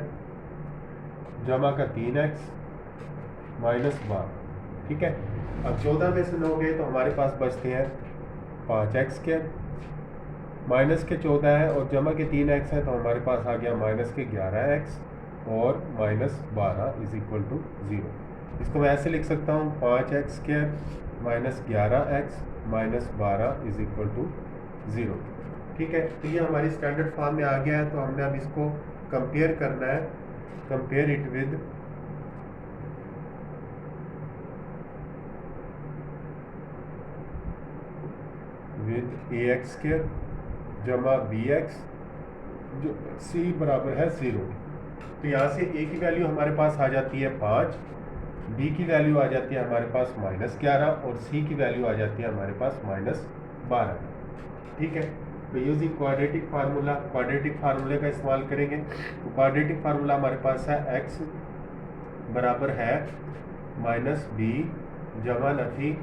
जमा का 3x माइनस 12। ठीक है, अब 14 में से 9 गए तो हमारे पास बचते हैं 5x², माइनस के 14 है और जमा के 3x है तो हमारे पास आ गया माइनस के 11x और माइनस 12 इज इक्वल टू 0। इसको मैं ऐसे लिख सकता हूँ 5x² minus 11x minus 12 is equal to 0। ठीक है, तो ये हमारी स्टैंडर्ड फॉर्म में आ गया है। तो हमने अब इसको कंपेयर करना है, कंपेयर इट विद ax² जमा bx जो c बराबर है 0। तो यहाँ से a की वैल्यू हमारे पास आ जाती है 5, b की वैल्यू आ जाती है हमारे पास -11 और c की वैल्यू आ जाती है हमारे पास -12। ठीक है, तो यूजिंग क्वाड्रेटिक फार्मूला, क्वाड्रेटिक फार्मूले का इस्तेमाल करेंगे। तो क्वाड्रेटिक फार्मूला हमारे पास है x बराबर है -b जमा नफी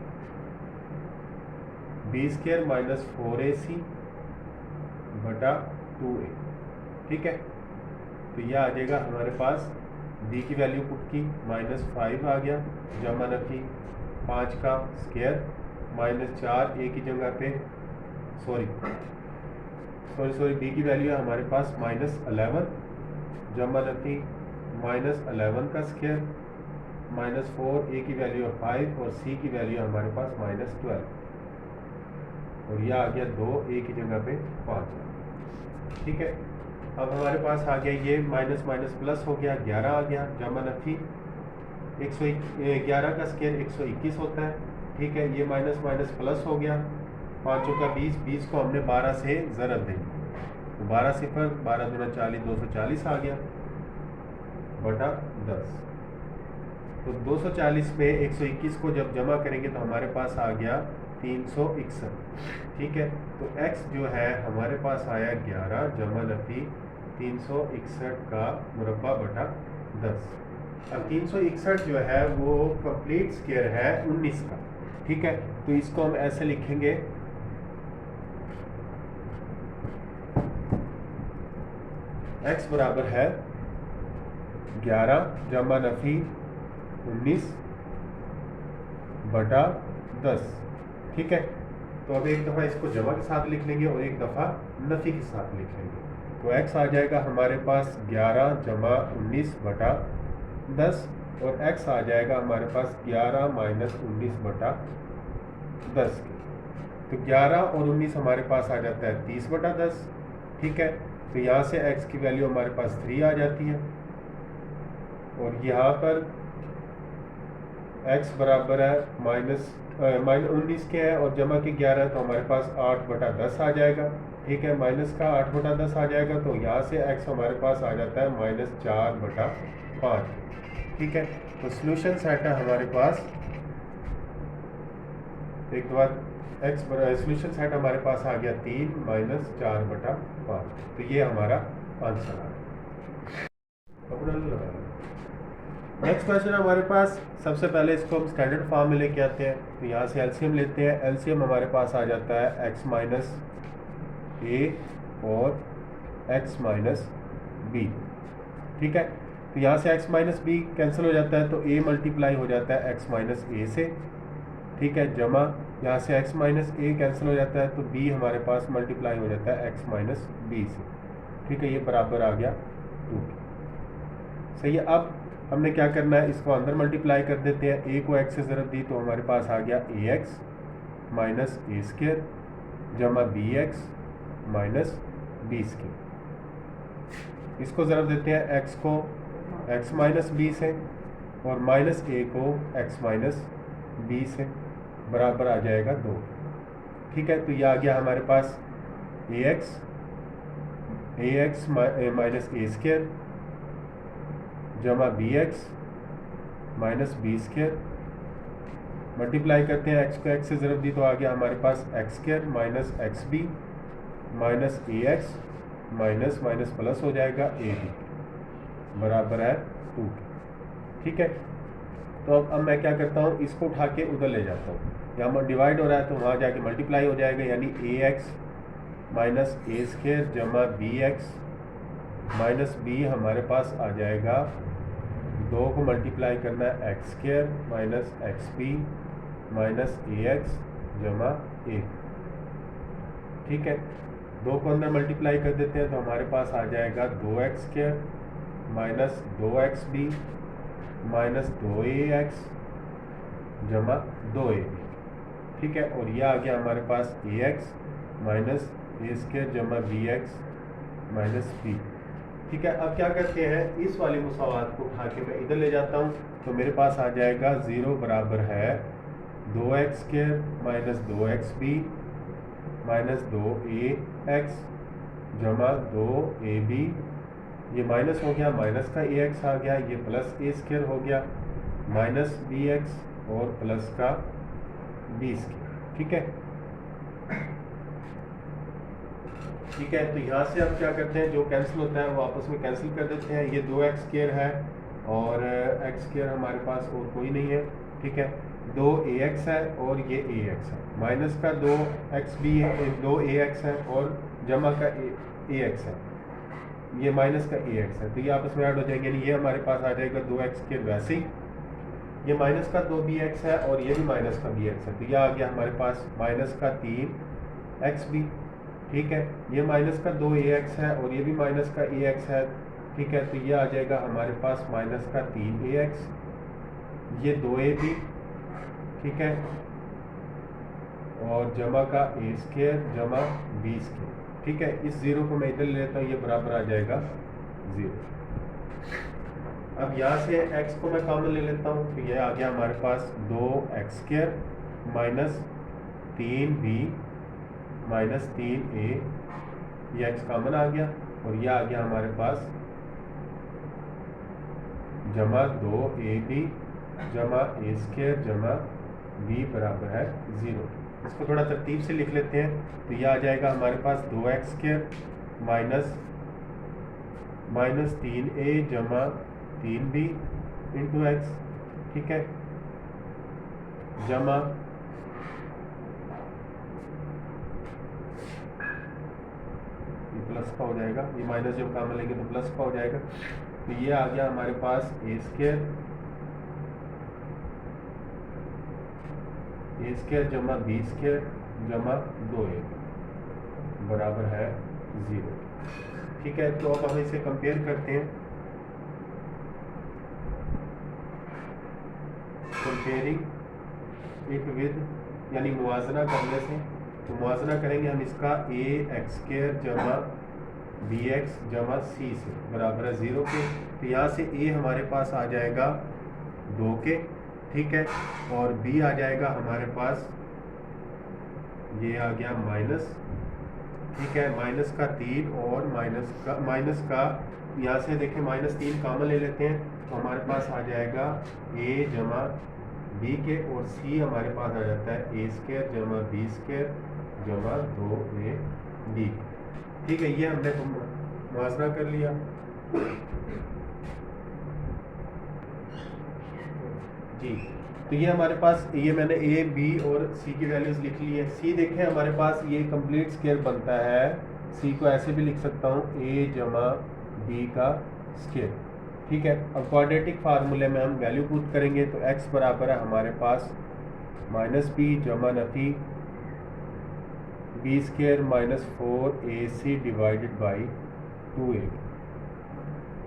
b² माइनस 4ac बटा 2a। ठीक है, तो यह आ जाएगा हमारे पास, b की वैल्यू पुट की -5 आ गया, जमा नफी 5 का स्क्वायर -4 a की जगह पे सॉरी b की वैल्यू है हमारे पास -11 जमा नफी -11 का स्क्वायर -4 a की वैल्यू है 5 और c की वैल्यू है हमारे पास -12 और यह आ गया 2 a की जगह पे 5। ठीक है, अब हमारे पास आ गया ये माइनस माइनस प्लस हो गया, 11 आ गया, जमा नफी 11 का स्क्वायर 121 होता है। ठीक है, ये माइनस माइनस प्लस हो गया, 5 का 20, 20 को हमने 12 से ज़रब दी तो 12 सिफर 12 दूना 40, 240 आ गया बटा 10। तो 240 में 121 को जब जमा करेंगे तो हमारे पास आ गया 361। ठीक है, तो x जो है हमारे पास आया 11 जमा नफी 361 का मुरब्बा बटा 10। अब 361 जो है वो कंप्लीट स्क्वायर है 19 का। ठीक है, तो इसको हम ऐसे लिखेंगे, x बराबर है 11 जमा नफी 19 बटा 10। ठीक है, तो अब एक दफ़ा इसको जमा के साथ लिख लेंगे और एक दफ़ा नफ़ी के साथ लिख लेंगे। तो x आ जाएगा हमारे पास 11 जमा 19 बटा 10 और x आ जाएगा हमारे पास 11 माइनस 19 बटा 10 के। तो 11 और 19 हमारे पास आ जाता है 30 बटा 10। ठीक है, तो यहाँ से x की वैल्यू हमारे पास 3 आ जाती है और यहाँ पर x बराबर है माइनस 19 के है और जमा के 11 है तो हमारे पास 8 बटा 10 आ जाएगा। ठीक है, माइनस का 8 बटा 10 आ जाएगा तो यहाँ से x हमारे पास आ जाता है -4 बटा 5। ठीक है, तो सॉल्यूशन सेट है हमारे पास, एक बार x सॉल्यूशन सेट हमारे पास आ गया 3 -4 बटा 5। तो ये हमारा आंसर आ गया। नेक्स्ट क्वेश्चन हमारे पास, सबसे पहले इसको हम स्टैंडर्ड फॉर्म में लेके आते हैं। तो यहाँ से एलसीएम लेते हैं। एलसीएम हमारे पास आ जाता है एक्स माइनस ए और एक्स माइनस बी। ठीक है, तो यहाँ से x माइनस बी कैंसिल हो जाता है तो a मल्टीप्लाई हो जाता है x माइनस ए से। ठीक है, जमा यहाँ से x माइनस ए कैंसिल हो जाता है तो b हमारे पास मल्टीप्लाई हो जाता है x माइनस बी से। ठीक है, ये बराबर आ गया 2। सही है, अब हमने क्या करना है, इसको अंदर मल्टीप्लाई कर देते हैं। a को x से ज़रब दी तो हमारे पास आ गया ax माइनस ए स्क्र जमा B x minus b square. इसको ज़रब देते हैं x को x माइनस बी से और माइनस ए को x माइनस बी से, बराबर आ जाएगा 2। ठीक है, तो ये आ गया हमारे पास ax माइनस ए स्क्र जमा B x minus b square. Multiply करते हैं, x को x से ज़रब दी तो आ गया हमारे पास x square minus x B minus A x minus minus plus हो जाएगा ए बी, बराबर है 2। ठीक है, तो अब मैं क्या करता हूँ, इसको उठा के उधर ले जाता हूँ। यहाँ डिवाइड हो रहा है तो वहाँ जाके मल्टीप्लाई हो जाएगा, यानी A x minus A square जमा बी एक्स माइनस बी हमारे पास आ जाएगा 2 को मल्टीप्लाई करना है x square minus x B minus A x जमा ए। ठीक है, 2 को अंदर मल्टीप्लाई कर देते हैं तो हमारे पास आ जाएगा 2x square minus 2x B minus 2ax जमा 2ab। ठीक है, और यह आ गया हमारे पास ax माइनस ए स्क्र जमा बी एक्स माइनस बी। ठीक है, अब क्या करते हैं, इस वाली मुसावात को उठा के मैं इधर ले जाता हूँ तो मेरे पास आ जाएगा 0 बराबर है 2x square minus 2xb minus 2ax जमा 2ab। ये माइनस हो गया, माइनस का ax आ गया, ये प्लस a स्क्र हो गया माइनस bx और प्लस का b स्क्र। ठीक है, ठीक है, तो यहाँ से अब क्या करते हैं, जो कैंसिल होता है वो आपस में कैंसिल कर देते हैं। ये 2x स्क्र है और x स्क्र हमारे पास और कोई नहीं है। ठीक है, 2ax है और ये ax है, माइनस का 2xb है, 2ax है और जमा का ax है, ये माइनस का ax है, तो ये आपस में ऐड हो जाएंगे, यानी ये हमारे पास आ जाएगा 2x स्क्र। वैसे ही ये माइनस का 2bx है और ये भी माइनस का bx है, तो ये आ गया हमारे पास माइनस का 3xb। ठीक है, ये माइनस का 2ax है और ये भी माइनस का ax है। ठीक है, तो ये आ जाएगा हमारे पास माइनस का 3ax, ये 2ab। ठीक है, और जमा का a स्क्र जमा b स्क्र। ठीक है, इस 0 को मैं इधर ले लेता हूँ, ये बराबर आ जाएगा 0। अब यहाँ से x को मैं कॉमन ले लेता हूँ तो ये आ गया हमारे पास 2x square minus 3b minus 3a, ये x कॉमन आ गया और यह आ गया हमारे पास जमा 2ab जमा a स्क्र जमा b बराबर है 0। इसको थोड़ा तरतीब से लिख लेते हैं तो यह आ जाएगा हमारे पास 2x स्क्र माइनस 3a जमा 3b इंटू एक्स। ठीक है, जमा प्लस का हो जाएगा, ये माइनस जब कॉमन लेंगे तो प्लस का हो जाएगा, तो ये आ गया हमारे पास a स्क्र जमा b स्क्र जमा 2a बराबर है 0। ठीक है, तो अब हम इसे कंपेयर करते हैं। कंपेयरिंग इट विद, यानी मुआजना करने से, तो मुआजना करेंगे हम इसका ax स्क्र जमा bx जमा c से, बराबर है 0 के। तो यहाँ से a हमारे पास आ जाएगा 2 के। ठीक है, और b आ जाएगा हमारे पास, ये आ गया माइनस। ठीक है, माइनस का 3 और माइनस का यहाँ से देखें -3 कॉमन ले लेते हैं तो हमारे पास आ जाएगा a जमा b के, और c हमारे पास आ जाता है a स्क्र जमा b स्क्र जमा 2ab। ठीक है, ये हमने मुआवजा कर लिया। जी। तो ये हमारे पास, ये मैंने ए बी और सी की वैल्यूज़ लिख ली है। सी देखें हमारे पास ये कंप्लीट स्क्वायर बनता है, सी को ऐसे भी लिख सकता हूँ ए जमा बी का स्क्वायर। ठीक है, अब क्वाड्रेटिक फार्मूले में हम वैल्यू पुट करेंगे तो एक्स बराबर है हमारे पास माइनस बी जमा नफी b square minus 4ac divided by 2a।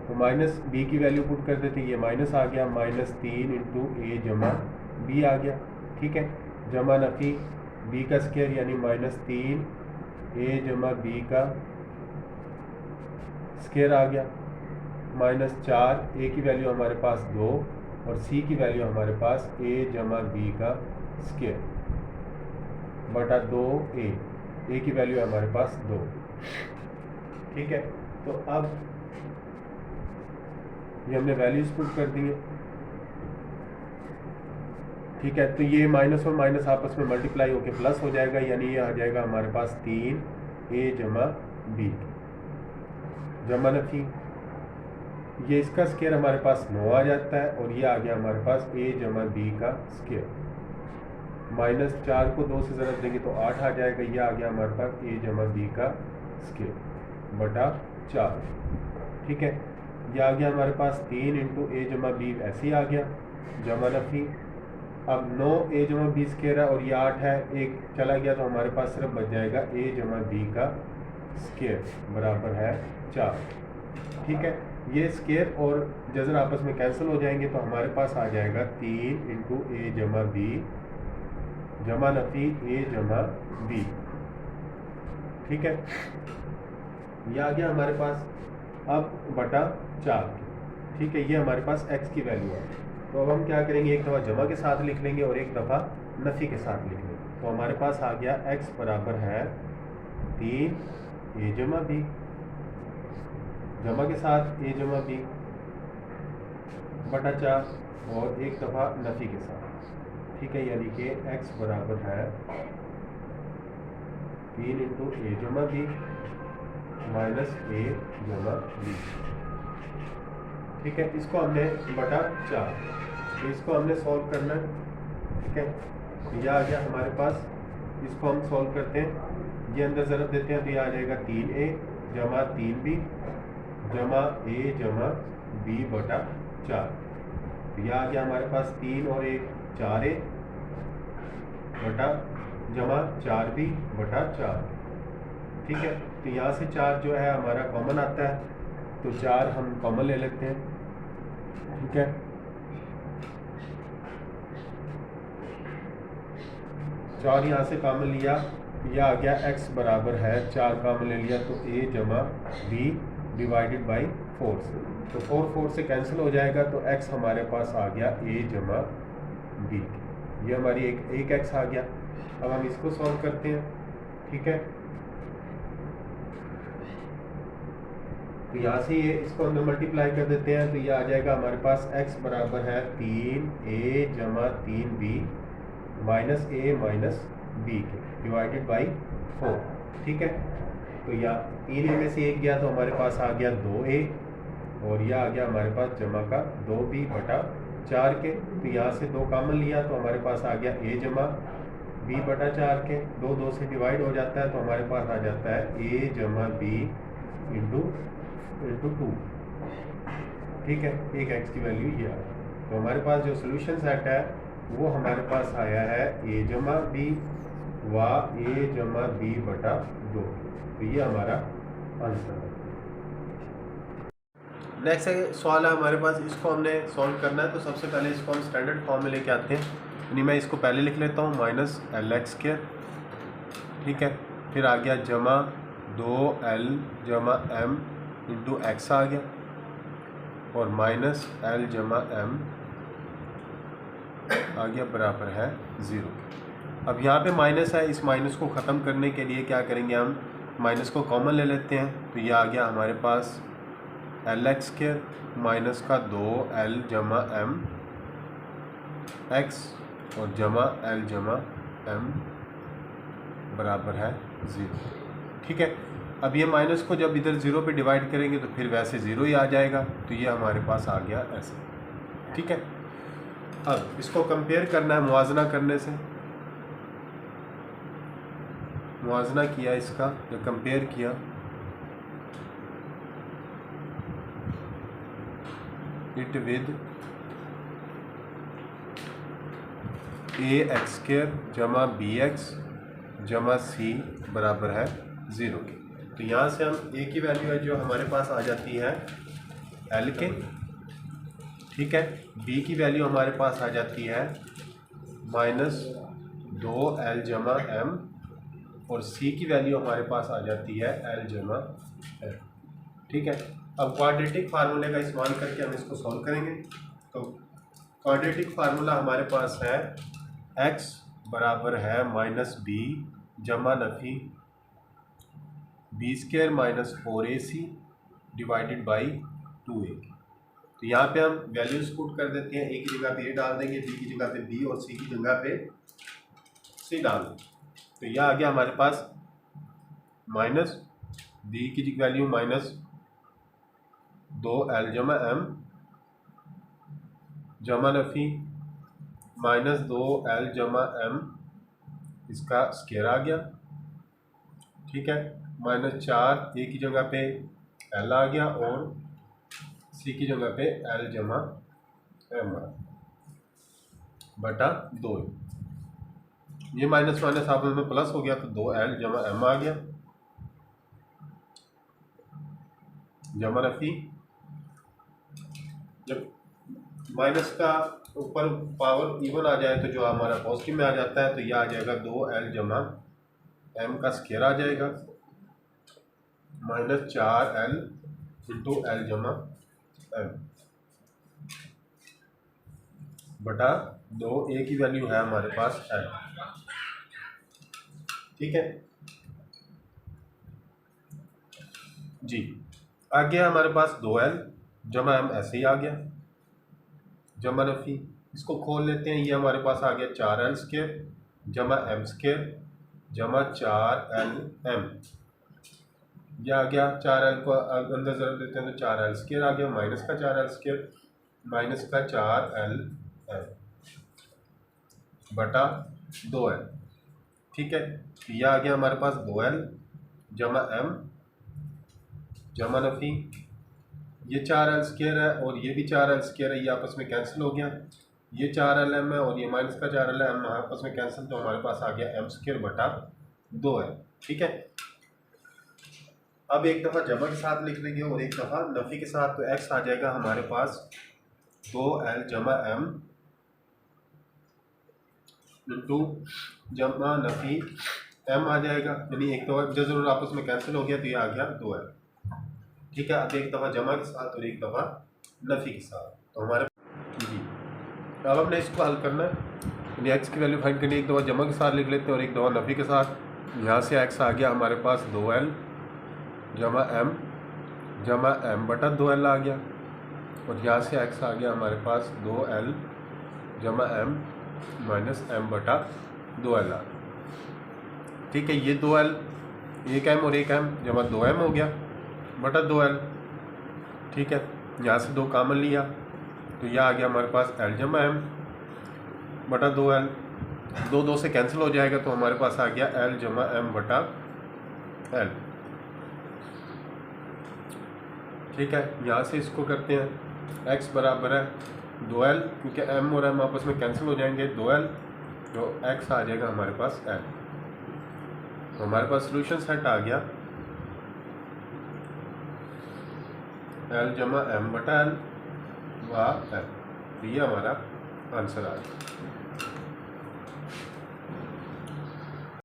तो माइनस बी की वैल्यू पुट कर देते, ये माइनस आ गया, -3 इंटू ए जमा बी आ गया। ठीक है, जमा नफी बी का स्क्वायर यानी -3 ए जमा बी का स्क्वायर आ गया, -4 ए की वैल्यू हमारे पास 2 और सी की वैल्यू हमारे पास ए जमा बी का स्क्वायर बटा 2a। ए की वैल्यू है हमारे पास 2। ठीक है, तो अब ये हमने वैल्यूज पुट कर दी है। ठीक है, तो ये माइनस और माइनस आपस में मल्टीप्लाई होकर प्लस हो जाएगा, यानी ये आ जाएगा हमारे पास 3 ए जमा बी जमा नफी, ये इसका स्क्वायर हमारे पास 9 आ जाता है और ये आ गया हमारे पास ए जमा बी का स्क्वायर, -4 को 2 से ज़रब देंगे तो 8 आ जाएगा, ये आ गया हमारे पास ए जमा बी का स्क्वायर बटा 4। ठीक है, ये आ गया हमारे पास 3 इंटू ए जमा बी ऐसे ही आ गया जमा नफी। अब 9 ए जमा बी स्क्वायर है और ये 8 है, एक चला गया तो हमारे पास सिर्फ बच जाएगा ए जमा बी का स्क्वायर बराबर है 4। ठीक है, ये स्क्वायर और जज़र आपस में कैंसिल हो जाएंगे तो हमारे पास आ जाएगा 3 इंटू ए जमा बी जमा नफी ए जमा बी। ठीक है, ये आ गया हमारे पास अब बटा 4। ठीक है, ये हमारे पास x की वैल्यू है। तो अब हम क्या करेंगे, एक दफ़ा जमा के साथ लिख लेंगे और एक दफ़ा नफ़ी के साथ लिख लेंगे। तो हमारे पास आ गया x बराबर है 3 ए जमा बी, जमा के साथ ए जमा बी बटा 4 और एक दफ़ा नफ़ी के साथ। ठीक है, यानी कि x बराबर है 3 इंटू ए जमा बी माइनस ए जमा बी। ठीक है, इसको हमने बटा 4, तो इसको हमने सॉल्व करना है। ठीक है, ये आ गया हमारे पास, इसको हम सॉल्व करते हैं, ये अंदर ज़रब देते हैं तो ये आ जाएगा 3a जमा 3b जमा ए जमा b बटा 4। तो यह आ गया हमारे पास 3 और 1 4a बटा जमा 4b बटा 4। ठीक है, तो यहाँ से 4 जो है हमारा कॉमन आता है, तो 4 हम कॉमन ले लेते हैं। ठीक है, 4 यहाँ से कॉमन लिया, यह आ गया x बराबर है 4 कॉमन ले लिया तो a जमा b डिवाइडेड बाई 4 से, तो 4 से कैंसिल हो जाएगा तो x हमारे पास आ गया a जमा b, ये हमारी एक x आ गया। अब हम इसको सॉल्व करते हैं। ठीक है, तो यहाँ से ये इसको हम मल्टीप्लाई कर देते हैं तो ये आ जाएगा हमारे पास x बराबर है 3a जमा 3b minus a minus b के डिवाइडेड बाई 4। ठीक है, तो यहाँ 3a में से 1 गया तो हमारे पास आ गया 2a और यह आ गया हमारे पास जमा का 2b बटा 4 के, तो यहाँ से 2 कॉमन लिया तो हमारे पास आ गया a जमा b बटा 4 के, 2 से डिवाइड हो जाता है तो हमारे पास आ जाता है a जमा b इंटू 2। ठीक है, एक x की वैल्यू ये आ गई, तो हमारे पास जो सोल्यूशन सेट है वो हमारे पास आया है a जमा b व a जमा b बटा 2, तो ये हमारा आंसर है। नेक्स्ट सवाल है हमारे पास, इसको हमने सॉल्व करना है तो सबसे पहले इसको हम स्टैंडर्ड फॉर्म में लेके आते हैं, यानी मैं इसको पहले लिख लेता हूँ माइनस LX²। ठीक है, फिर आ गया जमा 2L जमा M इंटू x आ गया और माइनस L जमा M आ गया बराबर है 0। अब यहाँ पे माइनस है, इस माइनस को ख़त्म करने के लिए क्या करेंगे, हम माइनस को कॉमन ले लेते हैं, तो ये आ गया हमारे पास LX² माइनस का 2L जमा M x और जमा L जमा M बराबर है 0। ठीक है, अब ये माइनस को जब इधर 0 पे डिवाइड करेंगे तो फिर वैसे 0 ही आ जाएगा, तो ये हमारे पास आ गया ऐसे। ठीक है, अब इसको कंपेयर करना है मुआजना करने से। मुआजना किया इसका या कंपेयर किया, it with A x square जमा बी एक्स जमा सी बराबर है 0 के। तो यहाँ से हम ए की वैल्यू है जो हमारे पास आ जाती है एल के, ठीक है। बी की वैल्यू हमारे पास आ जाती है -2l जमा m, और सी की वैल्यू हमारे पास आ जाती है l जमा m, ठीक है। अब क्वाड्रेटिक फार्मूले का इस्तेमाल करके हम इसको सॉल्व करेंगे। तो क्वाड्रेटिक फार्मूला हमारे पास है x बराबर है -b जमा नफ़ी b² -4ac divided by 2a। तो यहाँ पे हम वैल्यूज पुट कर देते हैं, a की जगह पे a डाल देंगे, b की जगह पे b और c की जगह पे c डाल देंगे। तो यह आ गया हमारे पास माइनस b की वैल्यू -2l जमा m जमा नफ़ी -2l जमा m, इसका स्क्वायर आ गया, ठीक है। -4 a की जगह पे l आ गया और c की जगह पे l जमा m बटा 2। ये माइनस माइनस आपस में प्लस हो गया तो 2l जमा m आ गया, जमा नफ़ी जब माइनस का ऊपर पावर इवन आ जाए तो जो हमारा पॉजिटिव में आ जाता है, तो यह आ जाएगा 2l जमा m का स्क्वायर आ जाएगा -4l इंटू l जमा m बटा 2। a की वैल्यू है हमारे पास l, ठीक है जी। आगे हमारे पास 2l जमा m ऐसे ही आ गया, जमा नफ़ी इसको खोल लेते हैं। ये हमारे पास आ गया 4l स्क्वायर जमा m स्क्वायर जमा 4lm, यह आ गया 4l को अंदर ज़रूर देते हैं तो 4l स्क्वायर आ गया, माइनस का 4l स्क्वायर माइनस का 4lm बटा 2l, ठीक है। यह आ गया हमारे पास 2l जमा m जमा नफ़ी, ये 4l स्क्वायर है और ये भी 4l स्क्वायर है, ये आपस में कैंसिल हो गया। ये 4lm है और ये माइनस का 4lm आपस में कैंसिल, तो हमारे पास आ गया m स्क्वायर बटा 2l, ठीक है। अब एक दफ़ा जमा के साथ लिख लेंगे और एक दफ़ा नफ़ी के साथ, तो x आ जाएगा हमारे पास 2l जमा m इंटू जमा नफ़ी m आ जाएगा, यानी एक दफ़ा जो ज़रूर आपस में कैंसिल हो गया तो ये आ गया 2l, ठीक है। अब एक दफ़ा जमा के साथ और एक दफ़ा नफ़ी के साथ, तो हमारे जी अब हमने इसको हल करना है, यानी एक्स की वैल्यू फाइंड करनी है। एक दफ़ा जमा के साथ लिख लेते हैं और एक दफ़ा नफ़ी के साथ। यहाँ से एक्स आ गया हमारे पास 2l जमा m बटा 2l आ गया, और यहाँ से एक्स आ गया हमारे पास 2l जमा m माइनस m बटा 2l आ गया, ठीक है। ये 2l एक m और एक m जमा 2m हो गया बटा 2l, ठीक है। यहाँ से 2 कॉमन लिया तो यह आ गया हमारे पास l जमा m बटा 2l, 2 से कैंसिल हो जाएगा तो हमारे पास आ गया l जमा m बटा l, ठीक है। यहाँ से इसको करते हैं x बराबर है 2l, क्योंकि m और m आपस में कैंसिल हो जाएंगे, 2l तो x आ जाएगा हमारे पास l, तो हमारे पास सॉल्यूशन सेट आ गया l जमा m बटा l व l, तो ये हमारा आंसर आ गया।